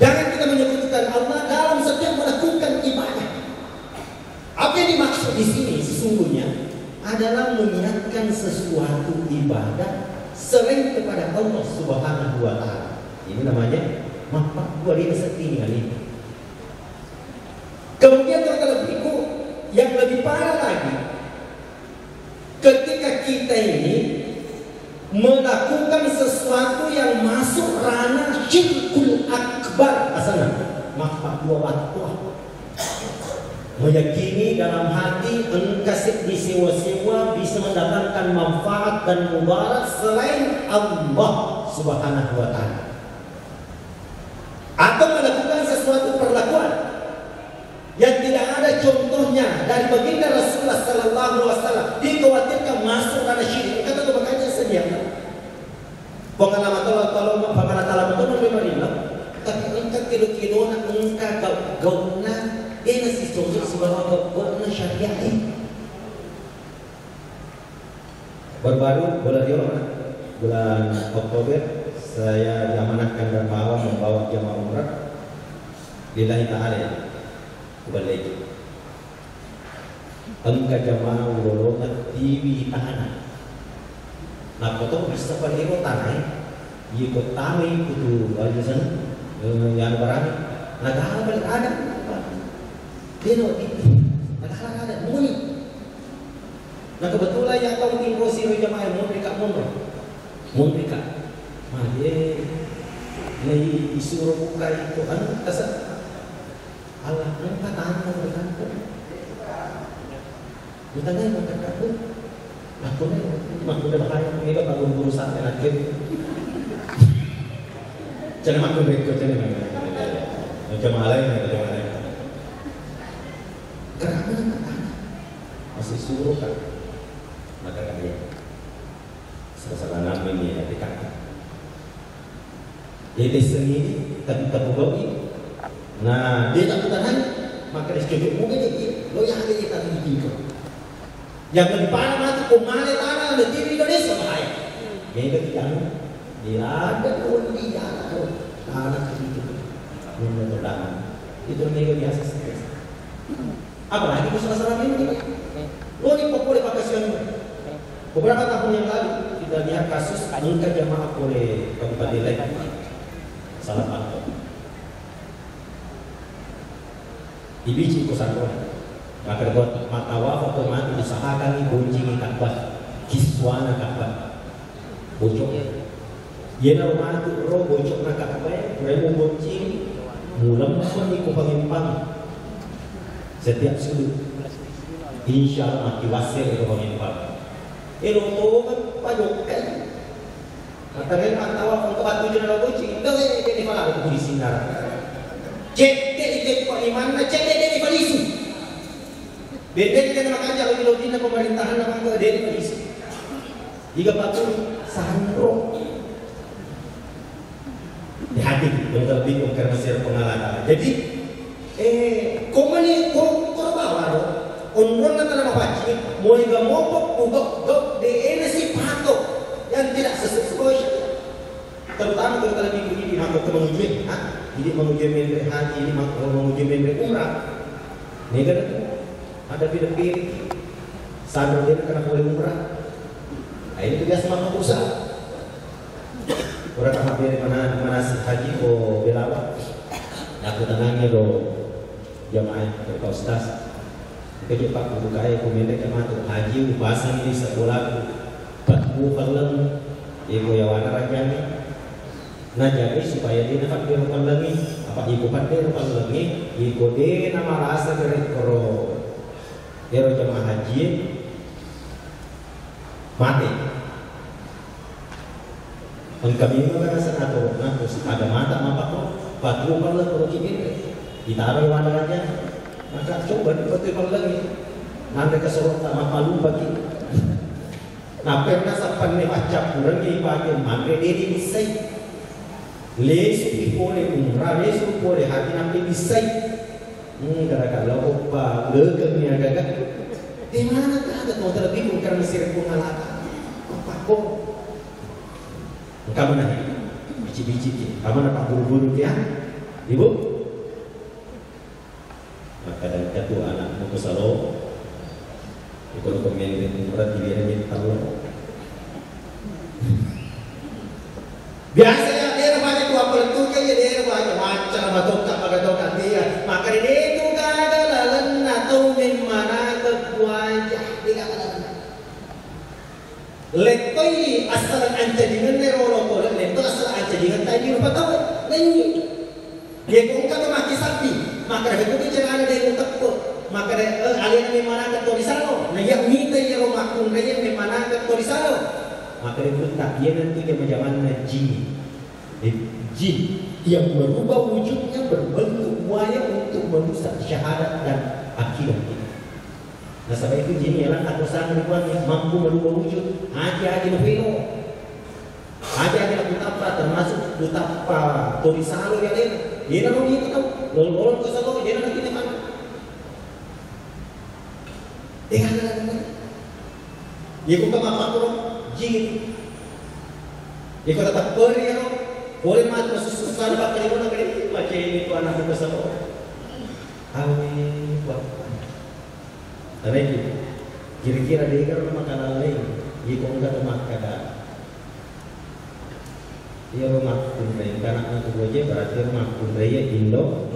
Jangan kita menyebutkan Allah dalam setiap melakukan ibadah. Apa yang dimaksud di sini sesungguhnya adalah mengingatkan sesuatu ibadah selain kepada Allah Subhanahu wa taala. Ini namanya mapak dua dia setinggal ini. Kemudian terlebih yang lebih parah lagi, ketika kita ini melakukan sesuatu yang masuk ranah syirkul akbar, asalnya mapak dua waktu. Meyakini dalam hati engkau disewa-sewa bisa mendatangkan manfaat dan mudarat selain Allah Subhanahu wa taala. Atau melakukan sesuatu perlakuan yang tidak ada contohnya dari baginda Rasulullah sallallahu alaihi wasallam, dikhawatirkan masuk ranah syirik. Kata tu makanya sedia. Pengalaman tolong tapi engkau kilo-kilo nak engkau gauna ini masih contoh sebagai gauna syariah. Baru-baru bulan Oktober saya diamanahkan dan membawa jamaah umrah lillahi ta'ala kembali. Engkau jamaah golongan TV tahanan. Nah, kau bisa pada tanah, ikut tahu itu aja sana, yang barang, negara balik ada, dia no itu, negara ada, muni. Nah kebetulan yang kau imposi jamaah mereka mereka, mana ini disuruh buka itu kan kasar, Allah mereka tahan berkantor, bertanya yang berkantor. Aku ni bahaya ini bangun urusan yang akhir. Jangan makan mereka jangan macam lain. Kerana masih suruh kan, maka kami sasaran nama ini ada dekat. Jadi sendiri tapi terbuka. Nah dia tak tahan, maka dia mungkin lo yang ada kita tinggal. Yang lebih parah mati kumale tanah di TV Indonesia bahaya. Yang ketiga, dia ada dia tanah itu, itu mereka biasa stres. Apalagi masalah ini, lo ni boleh pakai siang. Beberapa tahun yang lalu kita lihat kasus angka jamaah oleh Kabupaten Lek, salah satu. Di biji Kosandoan. Maka buat matawa atau mati disahakan boncing Ka'bah, kiswana Ka'bah, bocok. Ia nak rumah tu roh bocok nak Ka'bah, mereka boncing, mulam pun di Kupangimpang. Setiap sudut, insya Allah mati wasir di Kupangimpang. Elok kan pajokan. Matanya matawa untuk batu jenama boncing, dah ni malah aku di sinar. Cek di mana? Cek di Palisu. Beda kita nak ajar lagi na pemerintahan na mga deli malis. Jika patut sandro. Di hati yang terlebih karena masih pengalaman. Jadi komani bawa onron na tanah mapaci, mau hingga mopok ugok de si patok yang tidak sesuai. Terutama kalau minggu ini mako menguji, jadi menguji member haji, ini menguji member umrah. Ini kan ada pilih-pilih sadar dia kena boleh umrah. Nah ini juga semangat usaha. Orang hampir mana haji ko belawak. Aku tenangnya do jamaah dari Ustaz. Kaya pak guru kaya kumende kamato haji upasan ini sekolah patmu palang ibu yawana rajani. Nah jadi supaya dia dapat dirupalangi apa ibu pandai rupalangi ibu dia nama rasa dari koro jamaah haji mati. Kami merasa atau ada mata apa kok patmu palang koro kini ditaruh mana aja. Maka coba dipakai lagi. Nanti kesorot sama palu bagi. Nah pernah sampai ni acap kurang ni pakai mangke diri bisai. Lesu boleh umrah, lesu boleh hati nanti bisai. Kadang-kadang opa legeng ni agak. Di mana ada kau terlebih karena Mesir pun ngalaka. Apa kok? Kamu nak biji-biji, kamu nak buru-buru dia, ibu? Kadang jatuh anak mau kesalo, ikut komen berat dilihat minta lo. Biasanya dia banyak tua pelentunya ya dia banyak macam batok dia. Maka ini itu kagak atau memana kebuajah dia kagak. Letoi asal anjadingan nerolo letoi asal anjadingan tadi lupa tahu lagi. Dia kongkak maki sapi. Maka ada itu jangan ada yang tekuk. Maka ada alien memana ke torisalo. Nah yang minta yang romakun yang memana ke torisalo. Maka itu tak dia nanti ke zaman jin. Jin yang berubah wujudnya berbentuk buaya untuk merusak syahadat dan akidah kita. Nah sebab itu jin ialah atau sang ribuan yang mampu merubah wujud. Haji novelo. Haji betapa termasuk betapa torisalo yang lain. Dia nak pergi tahu, lolong ke sana dia nak pergi mana? Dia nak mana? Dia bukan apa pun jin. Dia kata tak boleh ya, boleh mati susah dapat kali mana kali macam ini tu anak ke sana. Amin buat. Tapi kira-kira dia kan makanan lain, dia kau enggak makan. Dia rumah kundai, karena aku aja berarti rumah kundai Indo.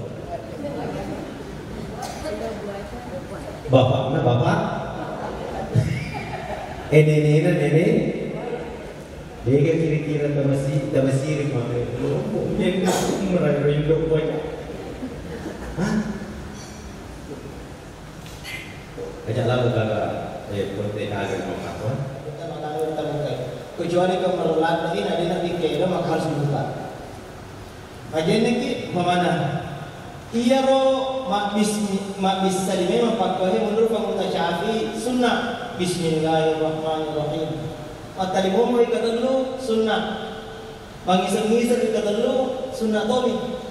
Bapak, nene, dia kira-kira tamasiri mana? Dia merasa Indo banyak. Hah? Ajak lalu kakak, konten agar apa? Kecuali kau melulat ini ada nanti kira maka harus dibuka. Ajen ni mana? Ia ro mak salimai mempakainya menurut Imam Syafi'i sunnah. Bismillahirrahmanirrahim. Matalimu mau ikat dulu sunnah. Mangisar-ngisar ikat dulu sunnah tobi.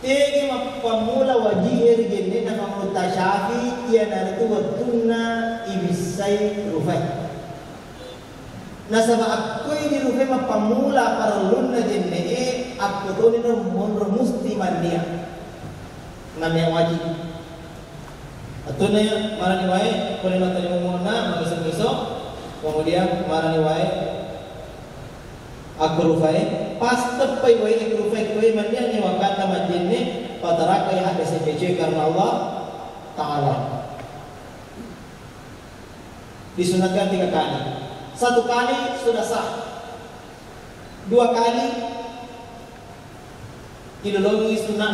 Tegi pamula wajib ergene na Imam Syafi'i ia naratu watuna ibisai rufai. Nasaba aku ini rufe pamula para luna jenne aku tu ni monro musti mania wajib. Atau ni mana ni wae boleh nak tanya mona magisang besok kemudian mana ni wae aku rufai pas tepai wae aku rufai wae mania ni wakata majenne pataraka yang ada SPC karena Allah Taala disunatkan 3 kali. 1 kali sudah sah. 2 kali ideologi sunnah.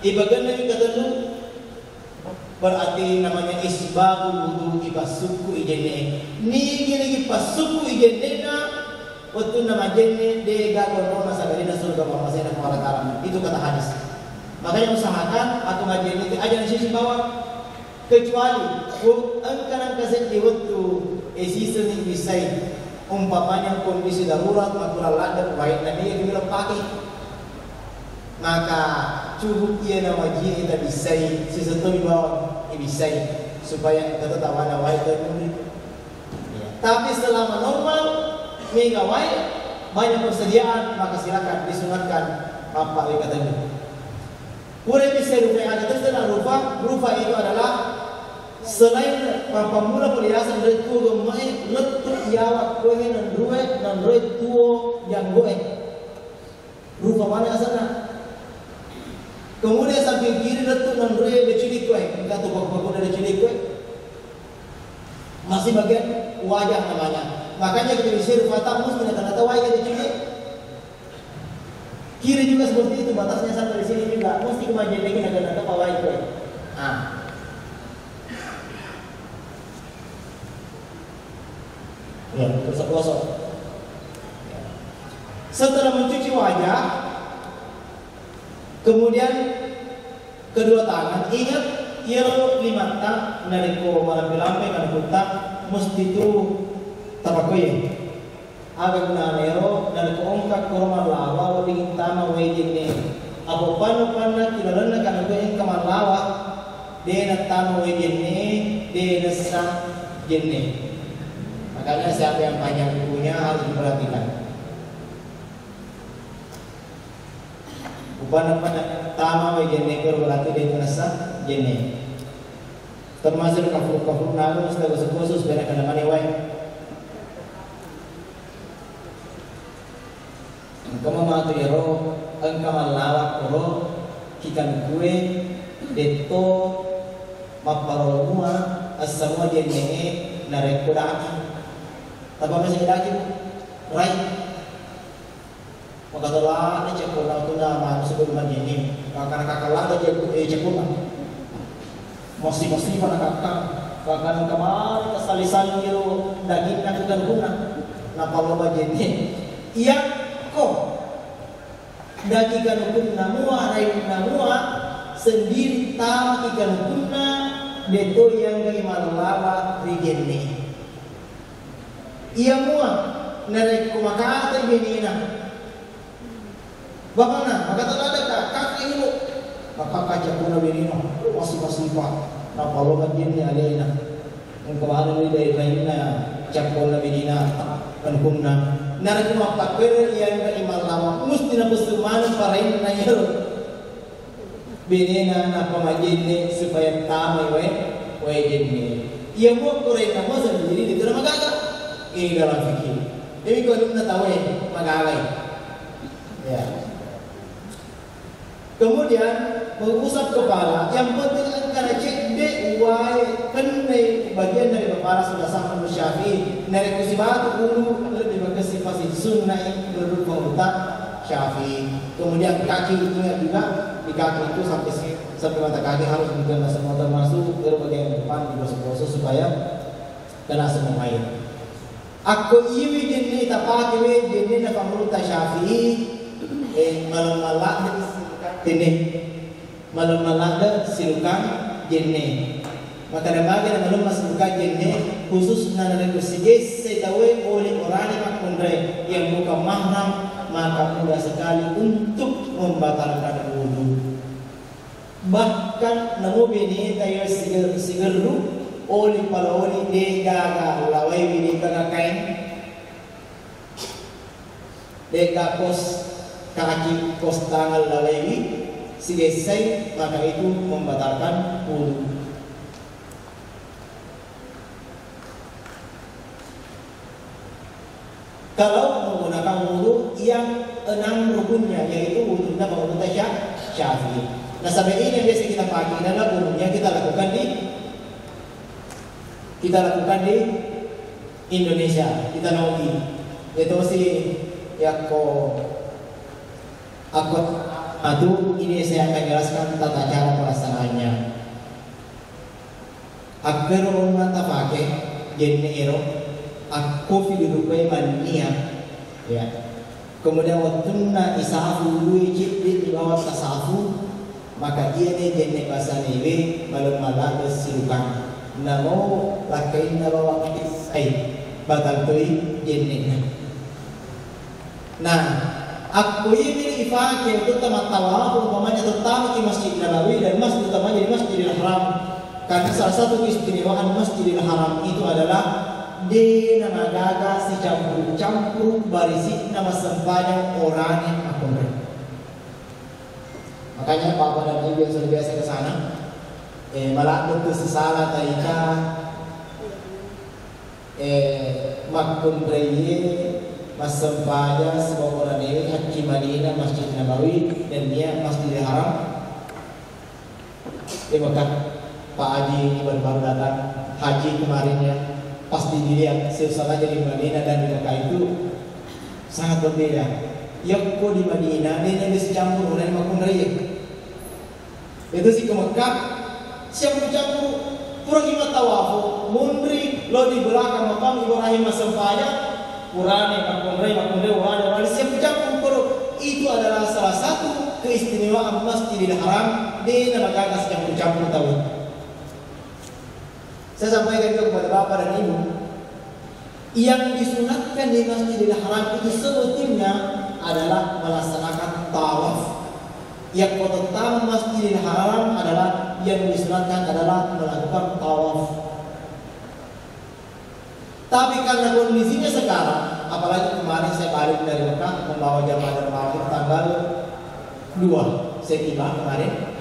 Ibagan lagi kata dulu berarti namanya isbagul wudu ibasuku ijenne. Ni gini pasuku ijenne na waktu nama jenne de gagal masa galina surga masih ada muara. Itu kata hadis. Makanya usahakan atau majenne itu aja di sisi bawah. Kecuali angkaran kaset di waktu season ini bisa umpamanya kondisi darurat maka ladang baik nanti yang dibilang pakai maka cukup ia nama dia kita bisa sesuatu di bawah bisa supaya kita tetap ada baik dan tapi selama normal mega baik banyak persediaan maka silakan disunatkan apa yang katanya. Boleh bisa rupa yang ada terserah rupa itu adalah selain pamula perhiasan dari tua gemai letuk jawab kue nan rue tua yang gue rupa mana asana. Kemudian samping kiri letuk nan rue becili kue kita tu baku dari cili kue masih bagian wajah namanya. Makanya kita disuruh fatah mesti tanda wajah dicuci. Kiri juga seperti itu, batasnya sampai di sini juga mesti kemajuan lagi tanda wajah. Ah. Ya, gosok-gosok. Setelah mencuci wajah, kemudian kedua tangan, ingat iro limata nariko malampi-lampi kan kunta mesti itu tapakoy. Aga guna nero nariko ongkak korma lawa wading tama wejine. Apo pano-pana kilalan kan ko ing kamalawa de na tama wejine de na sa jenne. Makanya siapa yang panjang bukunya harus diperhatikan. Bukan apa tama wejene berarti dia nasa jenne. Termasuk kafur nalu sebagai khusus benar kena mani wai. Engkau mamatu yero, engkau malawak koro, kikan kue, deto, maparolua, asamua jenne narek kodaki. Apa masih daki? Right. Maka telah ni cekul na tu na masuk ke rumah ini. Karena kakalah tu cekul na. Masih pada kakak. Kakak kemarin kesalisan itu daging nak bukan guna. Napa loba ini? Iya kok. Daging kan guna mua, rai mua sendiri tahu ikan guna betul yang gimana rigeni. Iya mua narik kumakata binina. Bagaimana? Maka tak ada kakak ini maka kaca kuna binina masih pak. Napa lo kan dia alena. Yang kemarin ini dari lainnya cakol binina penhumna. Narik kumakapir yang beriman lama mesti na pesuman parain na yero. Binina na pamajin supaya tamai we jeni. Iya mua korek na mo sendiri di dalam magagak. Ini dalam fikir. Jadi kalau kita tahu magalay. Ya. Kemudian mengusap kepala. Yang penting angkara cek de uai penai bagian dari kepala sudah sama Syafi'i. Dari kusibatu dulu lebih bagus pasti sunnah menurut pengutak Syafi'i. Kemudian kaki ingat juga di kaki itu sampai mata kaki harus dikenal semua termasuk dari bagian depan digosok-gosok supaya kena semua air. Aku iwi jenni tapake we jenni na pamuluta Syafi'i malam-malam ini malam-malam silukan jenni. Maka namanya na malam silukan jenni khusus na narekusige setawe oleh orang yang makundre yang bukan mahram maka mudah sekali untuk membatalkan wudu. Bahkan namu bini tayo sigaru oli paloli de gaga lawai bini kakain de kos kaki kos tangan lawai sigesai maka itu membatalkan wudu. Kalau menggunakan wudu yang 6 rukunnya yaitu wudunya menurut Syafi'i. Nah sampai ini yang biasa kita pakai adalah wudunya kita lakukan di Indonesia, kita nauki. Itu sih ya aku ini saya akan jelaskan tata cara pelaksanaannya. Agar orang tak pakai jenero, aku hidupai mania, ya. Kemudian waktunya isafu wujud di bawah tasafu, maka dia ni jenek bahasa newe malam-malam bersilukan. Namo lakain na bawa kisay batal to'y jenik. Nah, aku ini ifake itu tamat-tawa umpamanya terutama di Masjid Nabawi dan masjid utamanya di Masjidil Haram. Karena salah satu keistimewaan Masjidil Haram itu adalah di nama gaga si campur barisi nama sembahyang orang yang akumre. Makanya Bapak dan Ibu yang sudah biasa ke sana malah itu sesala taika makun reye masempaya sebuah orang ini Haji Madinah Masjid Nabawi dan dia Masjidil Haram di Mekah. Pak Haji baru datang haji kemarin ya pasti dilihat suasananya di Madinah dan di Mekah itu sangat berbeda. Yakko di Madinah dia bisa campur dengan makun raya. Itu sih ke Mekah siapa campur kurang ingat tawafu mundri lo di belakang makam Ibrahim sempaya urane makun raya urane siapa campur itu adalah salah satu keistimewaan Masjidil Haram di negara campur tauhid. Saya sampaikan juga kepada Bapak dan Ibu, yang disunatkan di Masjidil Haram itu sebetulnya adalah melaksanakan tawaf. Yang pertama Masjidil Haram adalah yang disunatkan adalah melakukan tawaf. Tapi karena kondisinya sekarang, apalagi kemarin saya balik dari Mekah membawa jamaah dan mawar tanggal 2 September kemarin,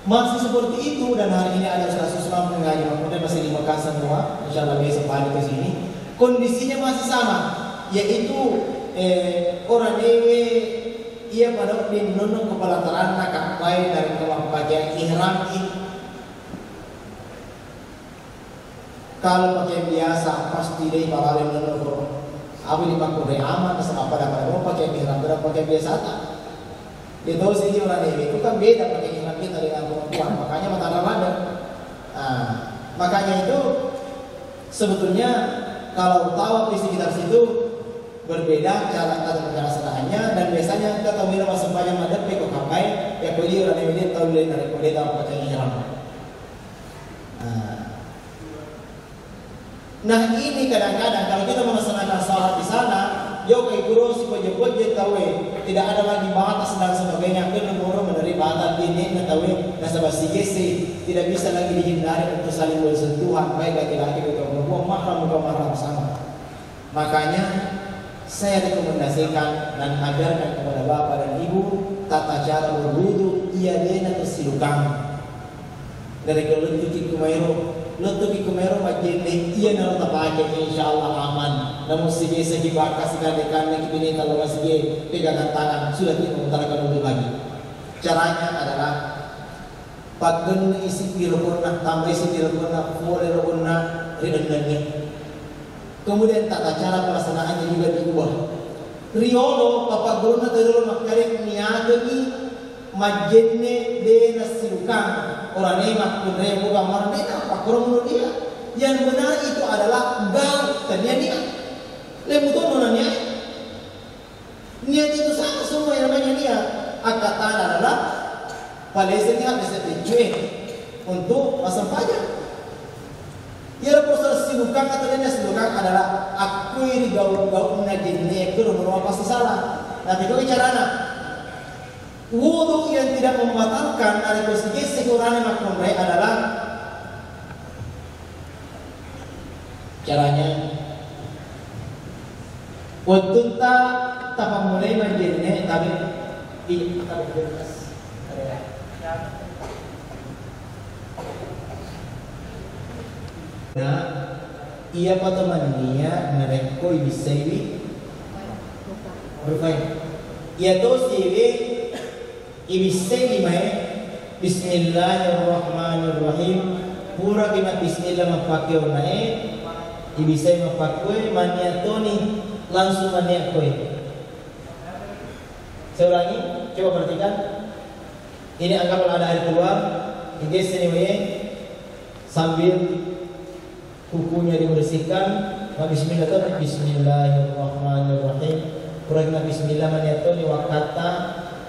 masih seperti itu. Dan hari ini ada 100 mengaji, kemudian masih di Mekah semua. Insya Allah besok balik ke sini. Kondisinya masih sama, yaitu orang dewe ia pada dinunuk kepala terana kapai dari kawah pakaian ihram ini. Kalau pakaian biasa pasti dia paralel menunuk. Abi dipakai aman, apa dapat mau pakai ihram berapa pakai biasa tak? Itu sih orang dewe itu kan beda pakai ihram kita dengan perempuan, makanya mata ramadan. Nah, makanya itu sebetulnya kalau tawaf di sekitar situ berbeda cara pelaksanaannya, dan biasanya kita tahu bila masa panjang madep ke kapai ya boleh orang ini tahu boleh dari boleh tahu pakai ihram. Nah ini kadang-kadang kalau kita melaksanakan sholat di sana, yo kayak guru si pojok dia tahu tidak ada lagi batas dan sebagainya. Kita guru menerima batas ini tahu nasabah si tidak bisa lagi dihindari untuk saling bersentuhan baik laki-laki atau perempuan, mahram sama. Makanya saya rekomendasikan dan ajarkan kepada bapak dan ibu tata cara berwudu ia dena tersilukang dari kelentuki kumero majene iya nalo tapake insyaallah aman. Namun sige bakal sikadikan kipini kalau sige pegangan tangan sudah kita mengutarakan wudu lagi. Caranya adalah pagden isi pirukuna tambah isi pirukuna mulai rukuna ridendanya. Kemudian tata cara pelaksanaannya juga diubah. Riolo papa guruna tadolo makare niagani majenne dena silukang orang emak kunre buka marah dena pak menurut dia yang benar itu adalah gal tanya dia lemuton nonanya niat itu sama semua yang namanya niat akatan adalah palesnya bisa dijual untuk pasang pajak. Ya proses silukang katanya silukang adalah aku ini gaul-gaul najinnya itu nomor pasti salah. Nanti kau caranya wudu yang tidak membatalkan ada posisi sekurangnya makmumai adalah caranya waktu tak mulai majinnya tapi bebas. Nah, ia patamania narekko ibisewi berfain. Ia to siwi ibisewi mae bismillahirrahmanirrahim. Pura kina bismillah mapake onae ibisewi mapakwe maniatoni langsung maniakwe. Saya ulangi, coba perhatikan. Ini anggaplah ada air keluar, digeser ini sambil kukunya dibersihkan. Bismillahirrahmanirrahim. Kurang bismillah maniato ni wakata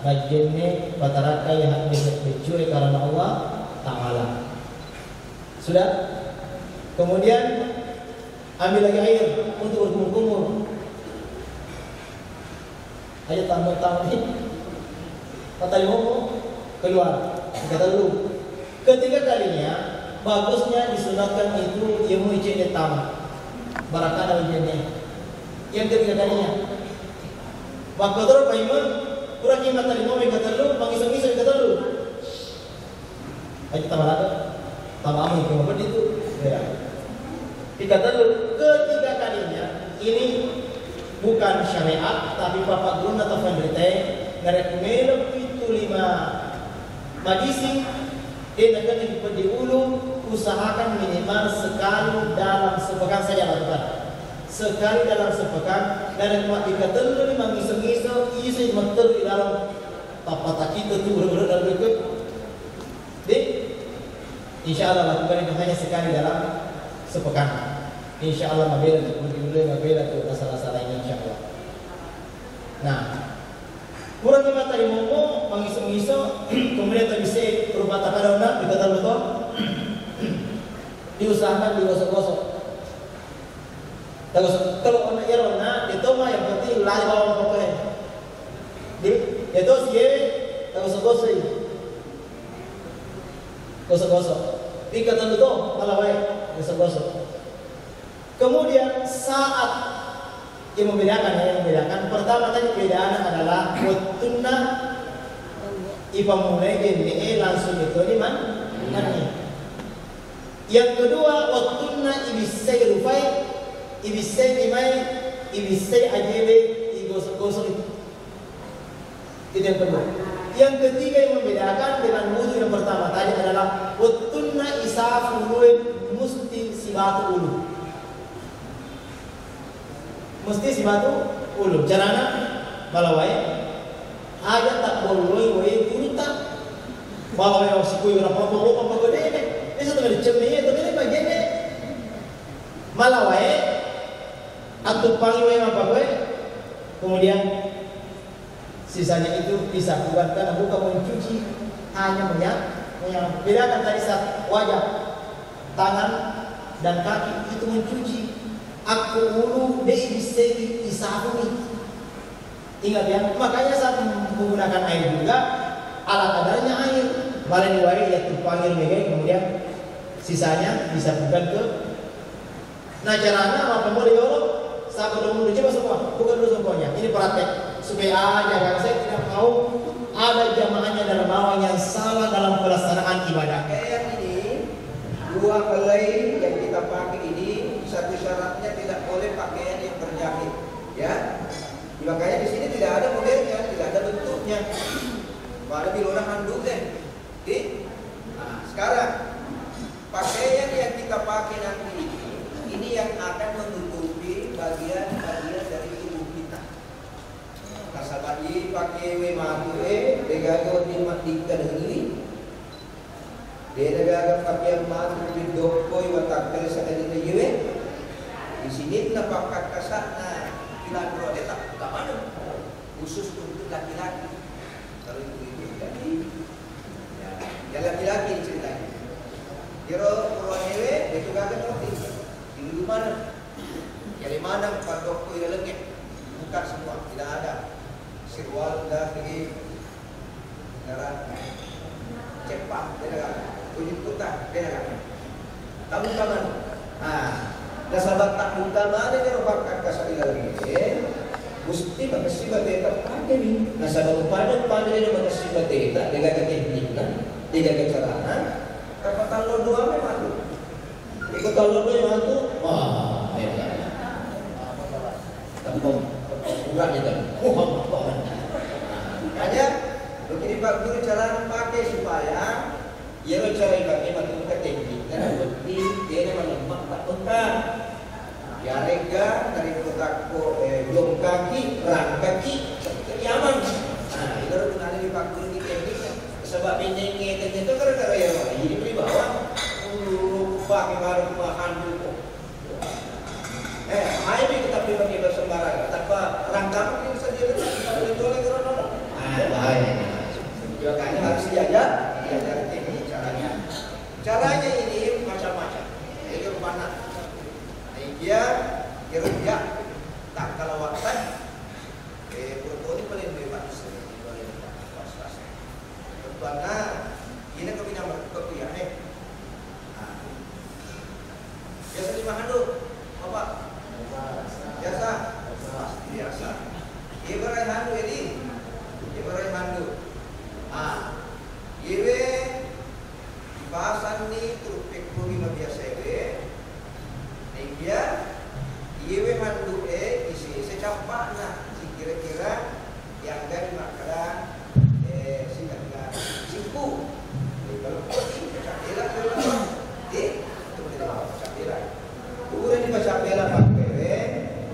majenne bataraka yang bercuai karena Allah Ta'ala. Sudah? Kemudian ambil lagi air untuk berkumur-kumur. Ayo tambah-tambah ini. Kata limomo keluar. Kata dulu. Ketiga kalinya bagusnya disunatkan itu yang mengucapkan tamat barakah ujiannya. Yang ketiga kalinya waktu paiman kurang kata lima kata lu mangisang-isang kata lu ayo tambah lagi tambah amin kemudian itu ya dikata lu ketiga kalinya ini bukan syariat tapi bapak guru atau pendeta ngarek melok itu 5 magisi dia nak kena di ulu usahakan minimal sekali dalam sepekan saja lakukan. Sekali dalam sepekan, dan cuma dikatakan memang ngiseng-ngiseng, isi mentor di dalam tapata kita tu benar-benar dalam berikut. Jadi, insya Allah lakukan itu hanya sekali dalam sepekan. Insya Allah mabela tu, mabela tu rasa-rasa lainnya insya Allah. Nah, kurang kita tadi momo mengiseng-ngiseng, kemudian tak bisa berubah tak ada undang, dikatakan betul. Diusahakan digosok-gosok. Kalau anak yarona itu mah yang penting lari bawang pokoknya. Di itu sih gosok-gosok. Gosok-gosok. Dikatakan betul malah baik gosok-gosok. Kemudian saat yang membedakan pertama tadi perbedaan adalah watunna ipamulai gene langsung itu di mana? Yang kedua watunna ibisai rufai ibisai dimai ibisai ajebe igosok-gosok itu yang kedua. Yang ketiga yang membedakan dengan wudu yang pertama tadi adalah watunna isafu mesti sibatu ulu. Mesti sibatu ulu. Carana balawai ada tak boleh wae ulu tak. Balawai sikui berapa gede ni. Ini satu kali cemnya itu ni bagian ni. Malawai atau panggil apa gue. Kemudian sisanya itu disakukan karena bukan mencuci, hanya bedakan tadi saat wajah, tangan dan kaki itu mencuci. Aku ulu dei bisa disabuni. Ingat ya, makanya saat menggunakan air juga ala kadarnya air. Malah diwari ya terpanggil megai, kemudian sisanya disakukan ke. Nah caranya apa boleh yolo? Saat dulu coba semua, bukan dulu semuanya. Ini praktek supaya jangan saya tidak mau ada jamaahnya dalam bawah yang salah dalam pelaksanaan ibadah. Yang ini dua helai yang kita pakai ini satu syaratnya tidak boleh pakaian yang terjahit, ya. Makanya di sini tidak ada modelnya, tidak ada bentuknya. Malah di luar handuk deh. Nah, sekarang pakaian yang kita pakai nanti ini yang akan menutupi bagian-bagian dari tubuh kita. Kasabadi pakai wematu degago dimatikkan ini. Dia degago pakai matu di dokoi watakal sekali ini. Di sini napakat kasana bilang bro dia tak mana khusus untuk laki-laki. Kalau itu jadi ya laki-laki ceritanya. Kira ruang hewe itu kagak ngerti. Di mana? Dari mana patok kuil lengket? Bukan semua, tidak ada. Sirwal dari negara cepat, tidak ada. Ujung kota, tidak ada. Tahu kaman? Nasabat tak utama ada yang merupakan kasar lagi. Gusti makasih bateta pakai ni. Nasabat pada dia makasih bateta dengan tekniknya, dengan caranya. Kapatan lo dua memang tu. Ikut lo dua memang tu. Wah, hebat. Tampung kurang je kan. Makanya begini Pak Guru cara pakai supaya ia cara pakai macam teknik dan bukti dia melemah tak pentang. Ya rega dari kotak jom kaki, rang kaki, nyaman. Nah, itu harus di Pak Guru di teknik. Sebab ini itu gara-gara ya jadi beli bawah lupa kemarin makan dulu. Ayo kita beli bagi bersembarangan. Tanpa rangkap ini bisa dia kita boleh jual ke orang. Bahaya. Makanya harus diajar teknik caranya. Caranya ini macam-macam. Ini mana? Dia kerja tak kalau waktu bertoni paling bebas. Karena ini kebinaan berkuliah biasa di mana dulu? Apa? Biasa. Ibarat handu ini. Ibarat handu. Iwe bahasan ni terupik puri biasa iwe. Dia iwe handu isi secapaknya kira-kira yang dari makanan simpu. Kalau putih, cakap elak.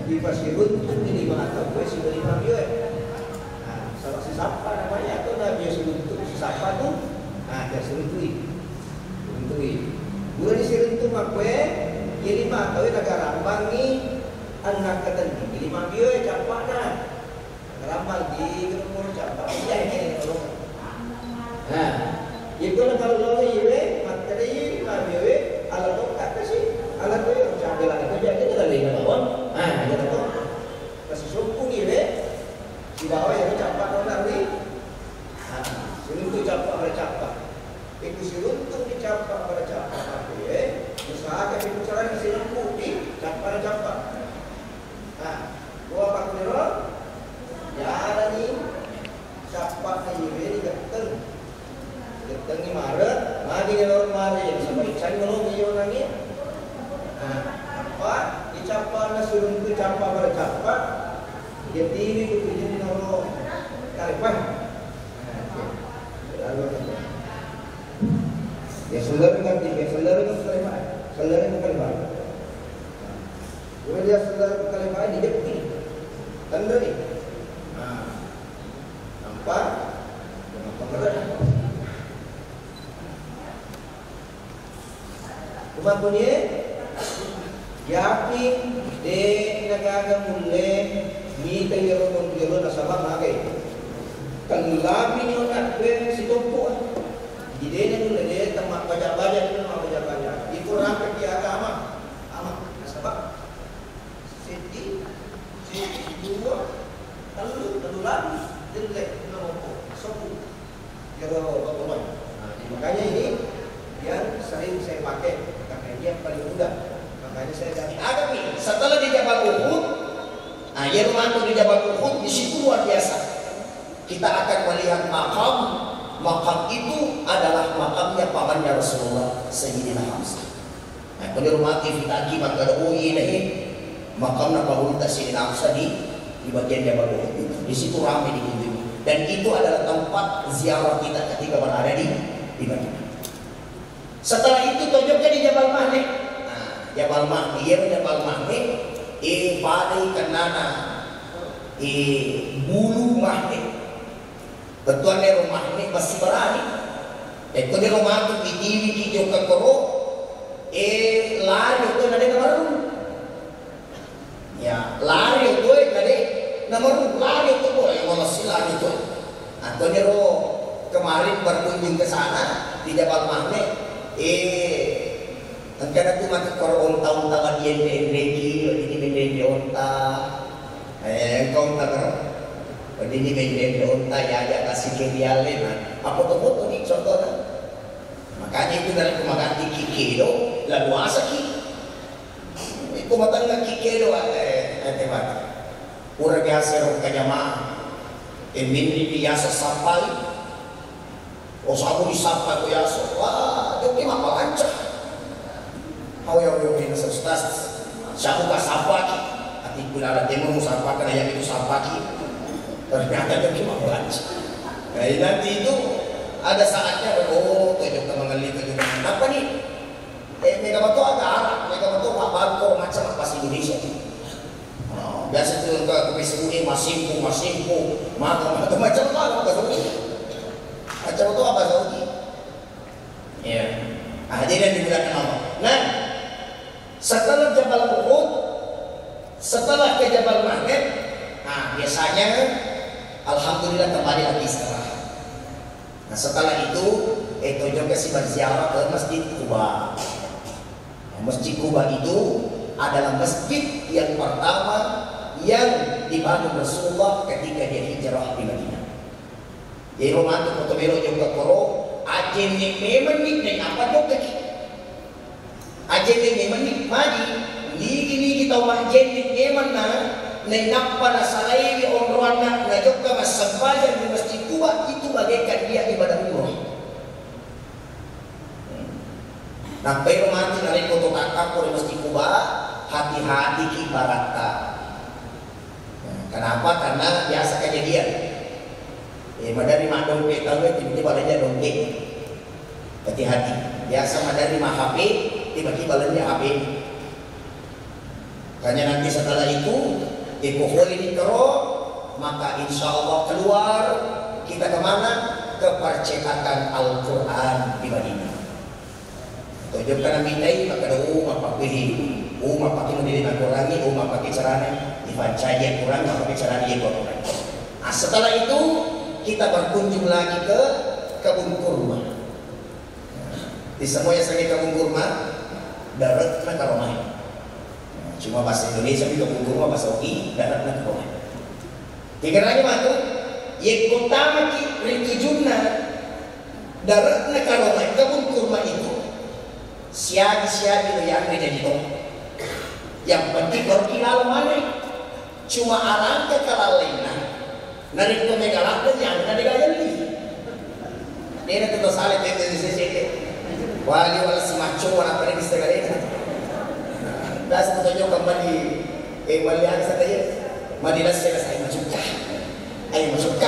di pasiruntung di lima atau gue si lima bio. Nah, salah si sapa namanya atau nabi siruntung si sapa tuh, nah dia siruntui. Bulan siruntung gue, ya lima atau negara rambang ni anak kata di lima bio capak nah. Rambang di kerumur capak ya ini kalau. Nah, itu kalau lo ini materi nabi alat tu kata sih, alat tu yang jalan itu jadi dari bawah. Ah, jadi tu kasih suku ni di bawah yang capak orang ni. Ah, siruntung capak bercapak. Itu siruntung dicapak bercapak apa usaha ke bicara di siruntung di capak bercapak. Ah, gua apa kira? Ya ada ni capak ni geteng. Geteng ni Maret, lagi ni orang Maret sampai cari orang ni orang ni. Apa? Dicapak na siruntung capak bercapak. Dia TV tu jadi orang kalipan. Ya saudara ngerti, ya saudara itu kalimat, saudara itu kalimat. Kemudian saudara itu kalimat ini dia begini, tanda ni. Nampak? Nampak berat. Rumah punya, yakin de negara mulai ni kaya orang nasabah magai. Kalau labi ni orang ber situmpu. Ide ni dulu dia tempat baca-baca itu nama baca-baca. Itu rakyat di agama. Sebab seti dua lalu lagi jelek nombor sopu. Kalau bagaimana? Makanya ini yang sering saya pakai karena ini yang paling mudah. Makanya saya cari agak ni. Setelah di Jabal Uhud, yang mantu di Jabal Uhud di situ luar biasa. Kita akan melihat makam itu adalah makamnya pamannya Rasulullah Sayyidina Hamzah. Nah, kalau rumah kita kita ada ini makam Nabi Sayyidina Hamzah di bagian Jabal Uhud itu. Di situ ramai dikunjungi dan itu adalah tempat ziarah kita ketika berada di Madinah. Setelah itu tojoknya di Jabal Mahdi. Nah, Jabal Mahdi padai kenana bulu Mahdi. Betul ni rumah ni masih berani. Kalau ni rumah tu bidiri di Jogja Koro, lari tu nade namaru. Ya, lari tu nade namaru, lari tu yang masih lari tu. Atau ni kemarin berkunjung ke sana di Jabal Mahdi, angkana tu mati Koro tahun-tahun dia lagi, ini onta, kau tak ini menjadi onta ya kasih kiriale apa foto ni contohnya. Makanya itu dalam kemakan kiki do lalu asa ki itu matang kiki do teman pura biasa ro kanyama minri biasa sampai sabu disapa ko yaso wah itu ki apa lancar yo ini sustas sabu ka sapa ki ati kula demo sapa kana yang itu sapa ki ternyata dia cuma belanja. Nah, nanti itu ada saatnya tujuh mengelit tujuh apa nih? Mereka betul ada Arab, mereka betul Pak Barco macam apa sih Indonesia? Biasa tu ke Facebook ini masimpu, macam apa Saudi? Macam itu apa Saudi? Ya, hadirin dimuliakan Allah. Nah, setelah Jabal Uhud, setelah ke Jabal Mahdi, biasanya alhamdulillah kembali lagi istirahat. Nah setelah itu juga si berziarah ke Masjid Quba. Masjid Quba itu adalah masjid yang pertama yang dibangun Rasulullah ketika dia hijrah di Madinah. Jadi rumah itu potobelo juga koro ajen ni memang ni apa tu kaki. Ajen ni memang ni madi ligi tahu ajen ni memang nengapa na salai onroana na juga mas sembahyang di Masjid Quba itu bagaikan dia ibadah umrah. Nah, pero mati nari foto tangkap di Masjid Quba, hati-hati kibarata. Kenapa? Karena biasa kejadian. Madari mak dompet tahu tiba-tiba balanya dompet. Hati-hati. Biasa madari mak HP, tiba-tiba balanya HP. Makanya nanti setelah itu ekoholi ini kerok, maka insya Allah keluar kita kemana? Ke percetakan Al-Quran di Madinah. Tujuh karena mintai maka ada umat pakai mendidik Al-Quran ini, umat pakai caranya dibaca dia Quran, pakai caranya dia Quran. Nah, setelah itu kita berkunjung lagi ke kebun kurma. Di semua yang sakit kebun kurma, daratnya ke rumah. Cuma bahasa Indonesia di kebun kurma bahasa Oki, daratnya ke rumah. Tinggalnya matu, yang utama ritujuna daratnya ke rumah kebun kurma itu. Siagi-siagi yang jadi dong. Yang penting kalau kilal mana, cuma alangkah kalau lainnya. Narik ke megalak yang ada gaya ni. Dia tu salah itu sesi. Wali si macho orang pada di segala ini. Dah sebetulnya kembali melihat saja. Madilah saya macuka. Ayo macuka.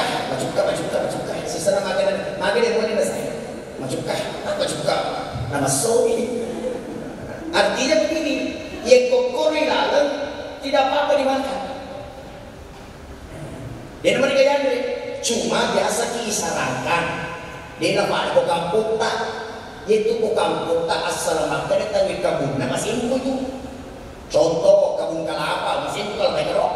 Sisa makanan dia boleh saya. Macuka. Nama sobi. Artinya begini, yang kokori lalang tidak apa-apa dimakan. Dia nama dia Andre, cuma biasa disarankan. Dia nama bukan puta, yaitu bukan puta asal makan itu di kebun. Nama masih itu. Contoh kebun kelapa, masih itu kalau mereka.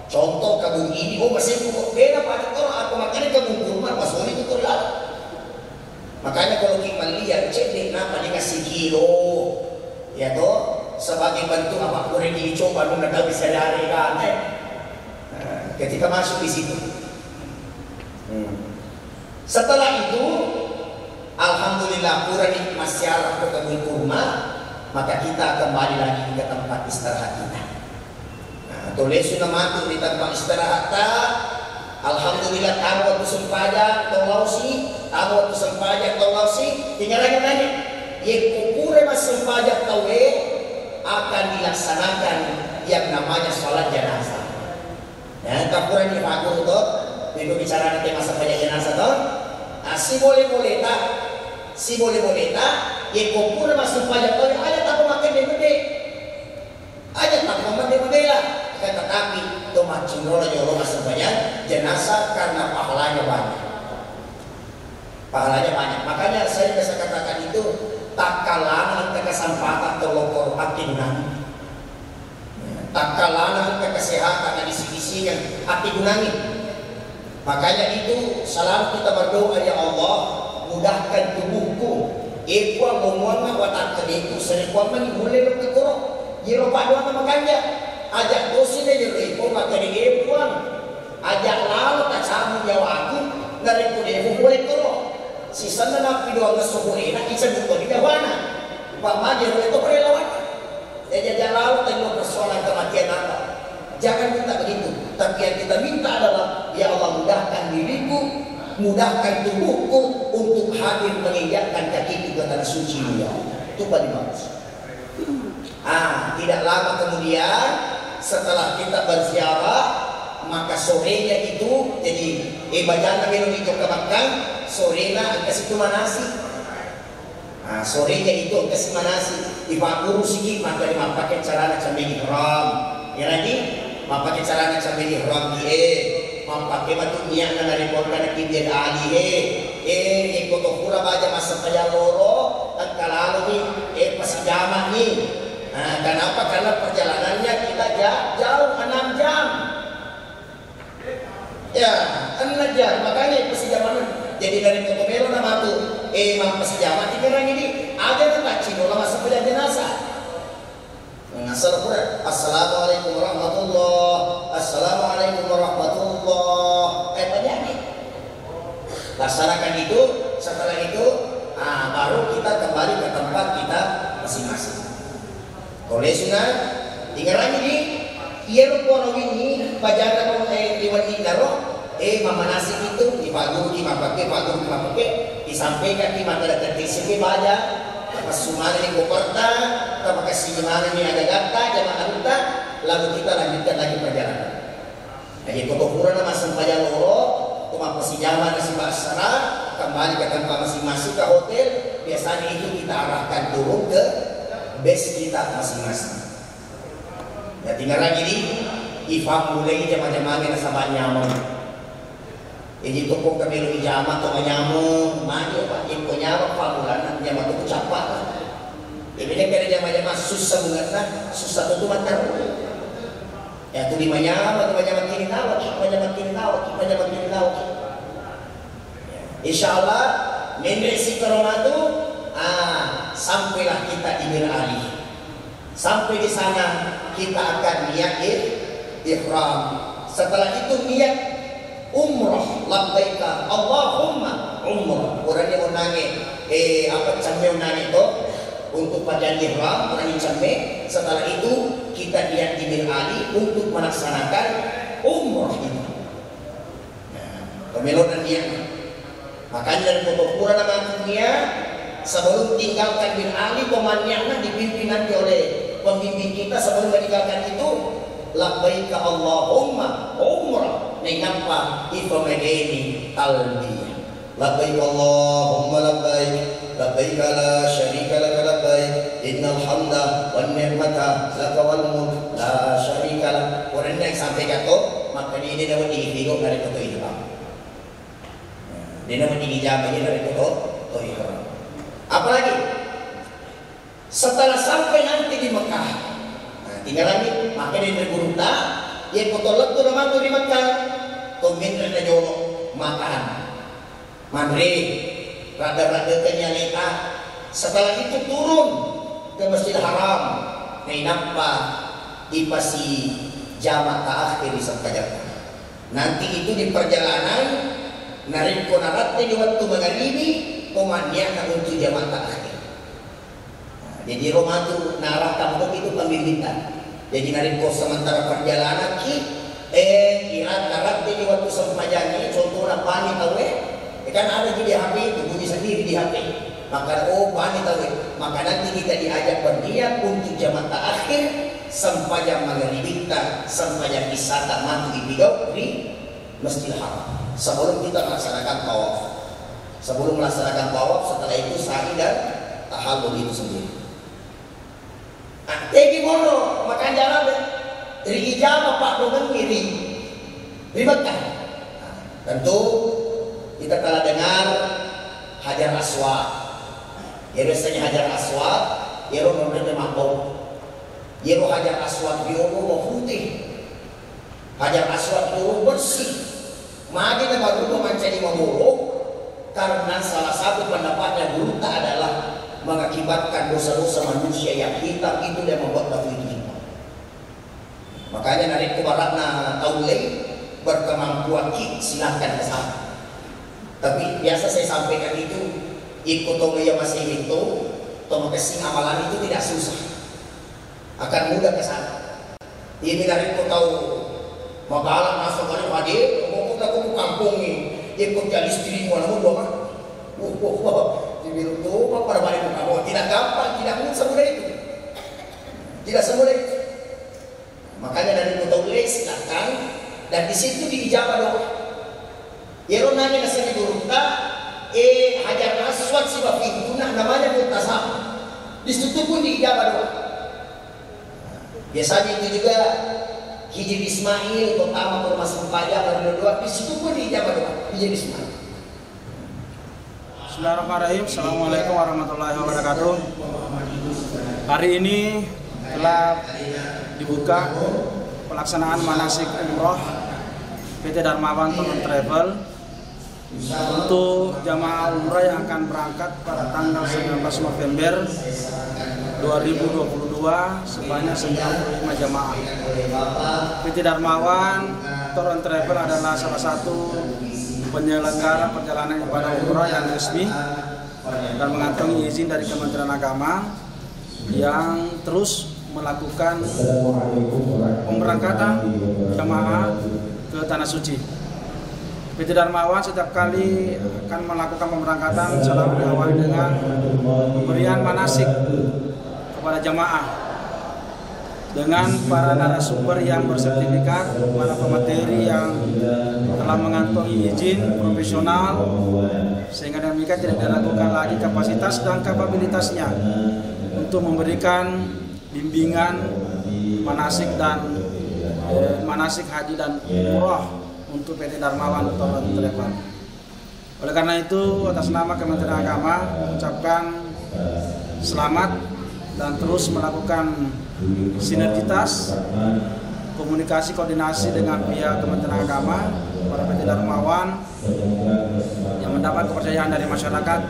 Contoh kebun ini, masih itu. Beda pada orang aku makan di kebun kurma, masuk itu terlalu. Makanya kalau kita lihat cek deh kenapa dikasih kilo, ya toh sebagai bentuk apa kurang dicoba nggak tahu bisa dari kan? Ketika masuk di situ, setelah itu, alhamdulillah kurang masyarakat ke kebun kurma, maka kita kembali lagi ke tempat istirahat kita. Tulis sudah mati di tempat istirahat kita. Alhamdulillah tahu waktu sempaja tolausi, tahu waktu sempaja tolausi, tinggal lagi nanya, yang kupure mas sempaja tawe akan dilaksanakan yang namanya sholat jenazah. Ya, kapuran di pakur itu, minggu bicara nanti masa banyak jenazah tuh, si boleh tak, yang kupure mas sempaja tawe aja tak makan dede, aja tak makan dede lah. Tetapi tomat cindol jolo masuk banyak jenazah karena pahalanya banyak. Makanya saya bisa katakan itu tak kalah ke kesempatan terlopor hati gunani. Tak kalah ke kesehatan di sisi yang hati gunani. Makanya itu selalu kita berdoa ya Allah mudahkan tubuhku. Ekwa ngomongnya watak kedeku serikuan mani mulai berkekurang. Jiro paduan makanya. Ajak dosi dia jadi maka dia puan ajak lalu tak camu nyawa aku dari kudeku boleh kalau sisa nabi doang ngesuburin nak bisa buka di dawana pak majir itu boleh lawan dia ajak lalu tengok persoalan kematian apa jangan minta begitu tapi yang kita minta adalah ya Allah mudahkan diriku mudahkan tubuhku untuk hadir menginjakkan kakiku ke tanah suci ya itu paling bagus. Tidak lama kemudian setelah kita berziarah maka sorenya itu jadi bajana minum itu ke Makkah sorena angka situ manasi. Sorenya itu angka si manasi dipakuru sikit maka dimapakai carana sambil ihram ya lagi mapakai carana sambil ihram mapakai batu niat dari korban kibian ali ikut pura baca masa payah loro angka lalu pasijama nih. Kenapa? Karena perjalanannya kita jauh 6 jam. Ya, 6 jam. Makanya persijaman. Jadi dari Kotomelo nama tuh, persijaman tiga ini ada tempat cino lama sepeda jenazah. Assalamualaikum warahmatullah. Assalamualaikum warahmatullah. Tanya nih. Laksanakan itu. Setelah itu, baru kita kembali ke tempat kita masing-masing. Oleh sunat, tinggal lagi di Iero Porowini, pajak kalau lewat Indaro, mamanasi itu dipagi disampaikan di mata tertisi baca, pas sumana di koperta, apa kasih gimana ini ada gata, jamaah anggota, lalu kita lanjutkan lagi perjalanan. Jadi kotokuran masuk pajak loro, cuma persijaman si basara, kembali ke tempat masing-masing ke hotel, biasanya itu kita arahkan turun ke base kita masing-masing. Ya tinggal lagi di ifam mulai jama-jama na sa nyaman. Jadi toko kami lu jama to nyaman, maju Pak Iko nyaman pamulan jama to capat. Ini kaya jama-jama susah banget lah, susah tuh makan. Ya tu di mana kini tahu, kini tahu. Insyaallah menresi corona tu sampailah kita di Mirali. Sampai di sana kita akan niat ihram. Setelah itu niat umrah, labbaika Allahumma umrah. Orang yang menangi camnya menangi itu untuk pada ihram orang yang camnya. Setelah itu kita niat di Mirali untuk melaksanakan umrah itu. Kemelonan niat. Makanya dari foto pura nama dunia sebelum tinggalkan bin Ali pemandiannya dipimpin nanti oleh pembimbing kita sebelum meninggalkan itu labbaika Allahumma umrah nenapa ifamedeni talbiyah labbaik Allahumma labbaik la syarika laka labbaik innal hamda wan ni'mata laka wal mulk la syarika lak. Orang yang sampai kata maka ini dapat dihidup dari foto itu Pak. Dia dapat dijamanya dari foto itu. Apalagi setelah sampai nanti di Mekah, tinggal lagi maka dia bergurunda, dia potolak tu nama tu di Mekah, tumin rada jolo makan, mandri, rada kenyalita. Setelah itu turun ke Masjidil Haram, nampak di pasi jamak akhir di Sampajaka. Nanti itu di perjalanan narik konarat di waktu maghribi. Pemandian untuk jamak akhir. Jadi Roma itu narah kampung itu pembibitan. Jadi narik kos sementara perjalanan kira darat di waktu sempajani contohnya pani tahu kan ada di HP itu bunyi sendiri di HP. Maka pani tahu maka nanti kita diajak berniat untuk jamak akhir sempajang maghribitan sempajang wisata matu di Masjidil Haram sebelum kita melaksanakan tawaf. Sebelum melaksanakan tawaf, setelah itu sa'i dan tahallul itu sendiri. Tegi mono makan jalan dari ijabah Pak Domen ngiri di Mekah. Tentu kita telah dengar Hajar Aswad. Ya biasanya Hajar Aswad, ya nomornya mabuk. Ya Hajar Aswad biru putih. Hajar Aswad biru bersih. Magi dan baru mencari memuluk. Karena salah satu pendapatnya buta adalah mengakibatkan dosa-dosa manusia yang hitam itu yang membuat batu itu hitam. Makanya dari kubaratna taulay berkemampuan silahkan ke sana. Tapi biasa saya sampaikan itu ikut tomaya masih itu tomo kesing amalan itu tidak susah, akan mudah ke sana. Ini dari ku tahu magalang masuk dari hadir, mau kita ke kampung ini. Ikut jadi istri mau namun dua dibilang tuh apa pada balik kamu tidak gampang, tidak semudah itu, tidak semudah itu. Makanya dari kutoleh silakan dan di situ diijabah doa. Yeronanya nasi diburukta, Hajar Aswad si bafi tunah namanya mutasam. Di situ pun diijabah doa. Biasanya itu juga Hijri Ismail pertama ke rumah sempajang berdua di situ pun diijabah doa Hijri Ismail. Bismillahirrahmanirrahim. Assalamualaikum warahmatullahi wabarakatuh. Hari ini telah dibuka pelaksanaan manasik umroh PT Darmawan Tour Travel untuk jamaah umrah yang akan berangkat pada tanggal 19 November 2022 sebanyak 95 jamaah. PT Darmawan Tour Travel adalah salah satu penyelenggara perjalanan ibadah umrah yang resmi dan mengantongi izin dari Kementerian Agama yang terus melakukan pemberangkatan jamaah ke Tanah Suci. PT Darmawan setiap kali akan melakukan pemberangkatan selalu diawali dengan pemberian manasik kepada jamaah dengan para narasumber yang bersertifikat, para pemateri yang telah mengantongi izin profesional, sehingga demikian tidak diragukan lagi kapasitas dan kapabilitasnya untuk memberikan bimbingan manasik haji dan umroh untuk PT Darmawan Toron Travel. Oleh karena itu, atas nama Kementerian Agama mengucapkan selamat dan terus melakukan sinergitas komunikasi koordinasi dengan pihak Kementerian Agama pada PT Darmawan yang mendapat kepercayaan dari masyarakat.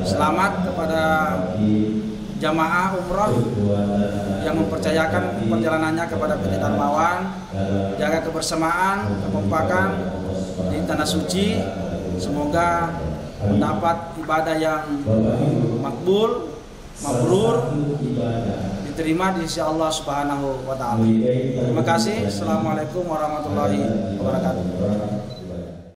Selamat kepada jamaah umroh yang mempercayakan perjalanannya kepada PT Darmawan. Jaga kebersamaan, kekompakan di tanah suci. Semoga mendapat ibadah yang makbul, mabrur, diterima di sisi Allah Subhanahu wa taala. Terima kasih. Assalamualaikum warahmatullahi wabarakatuh.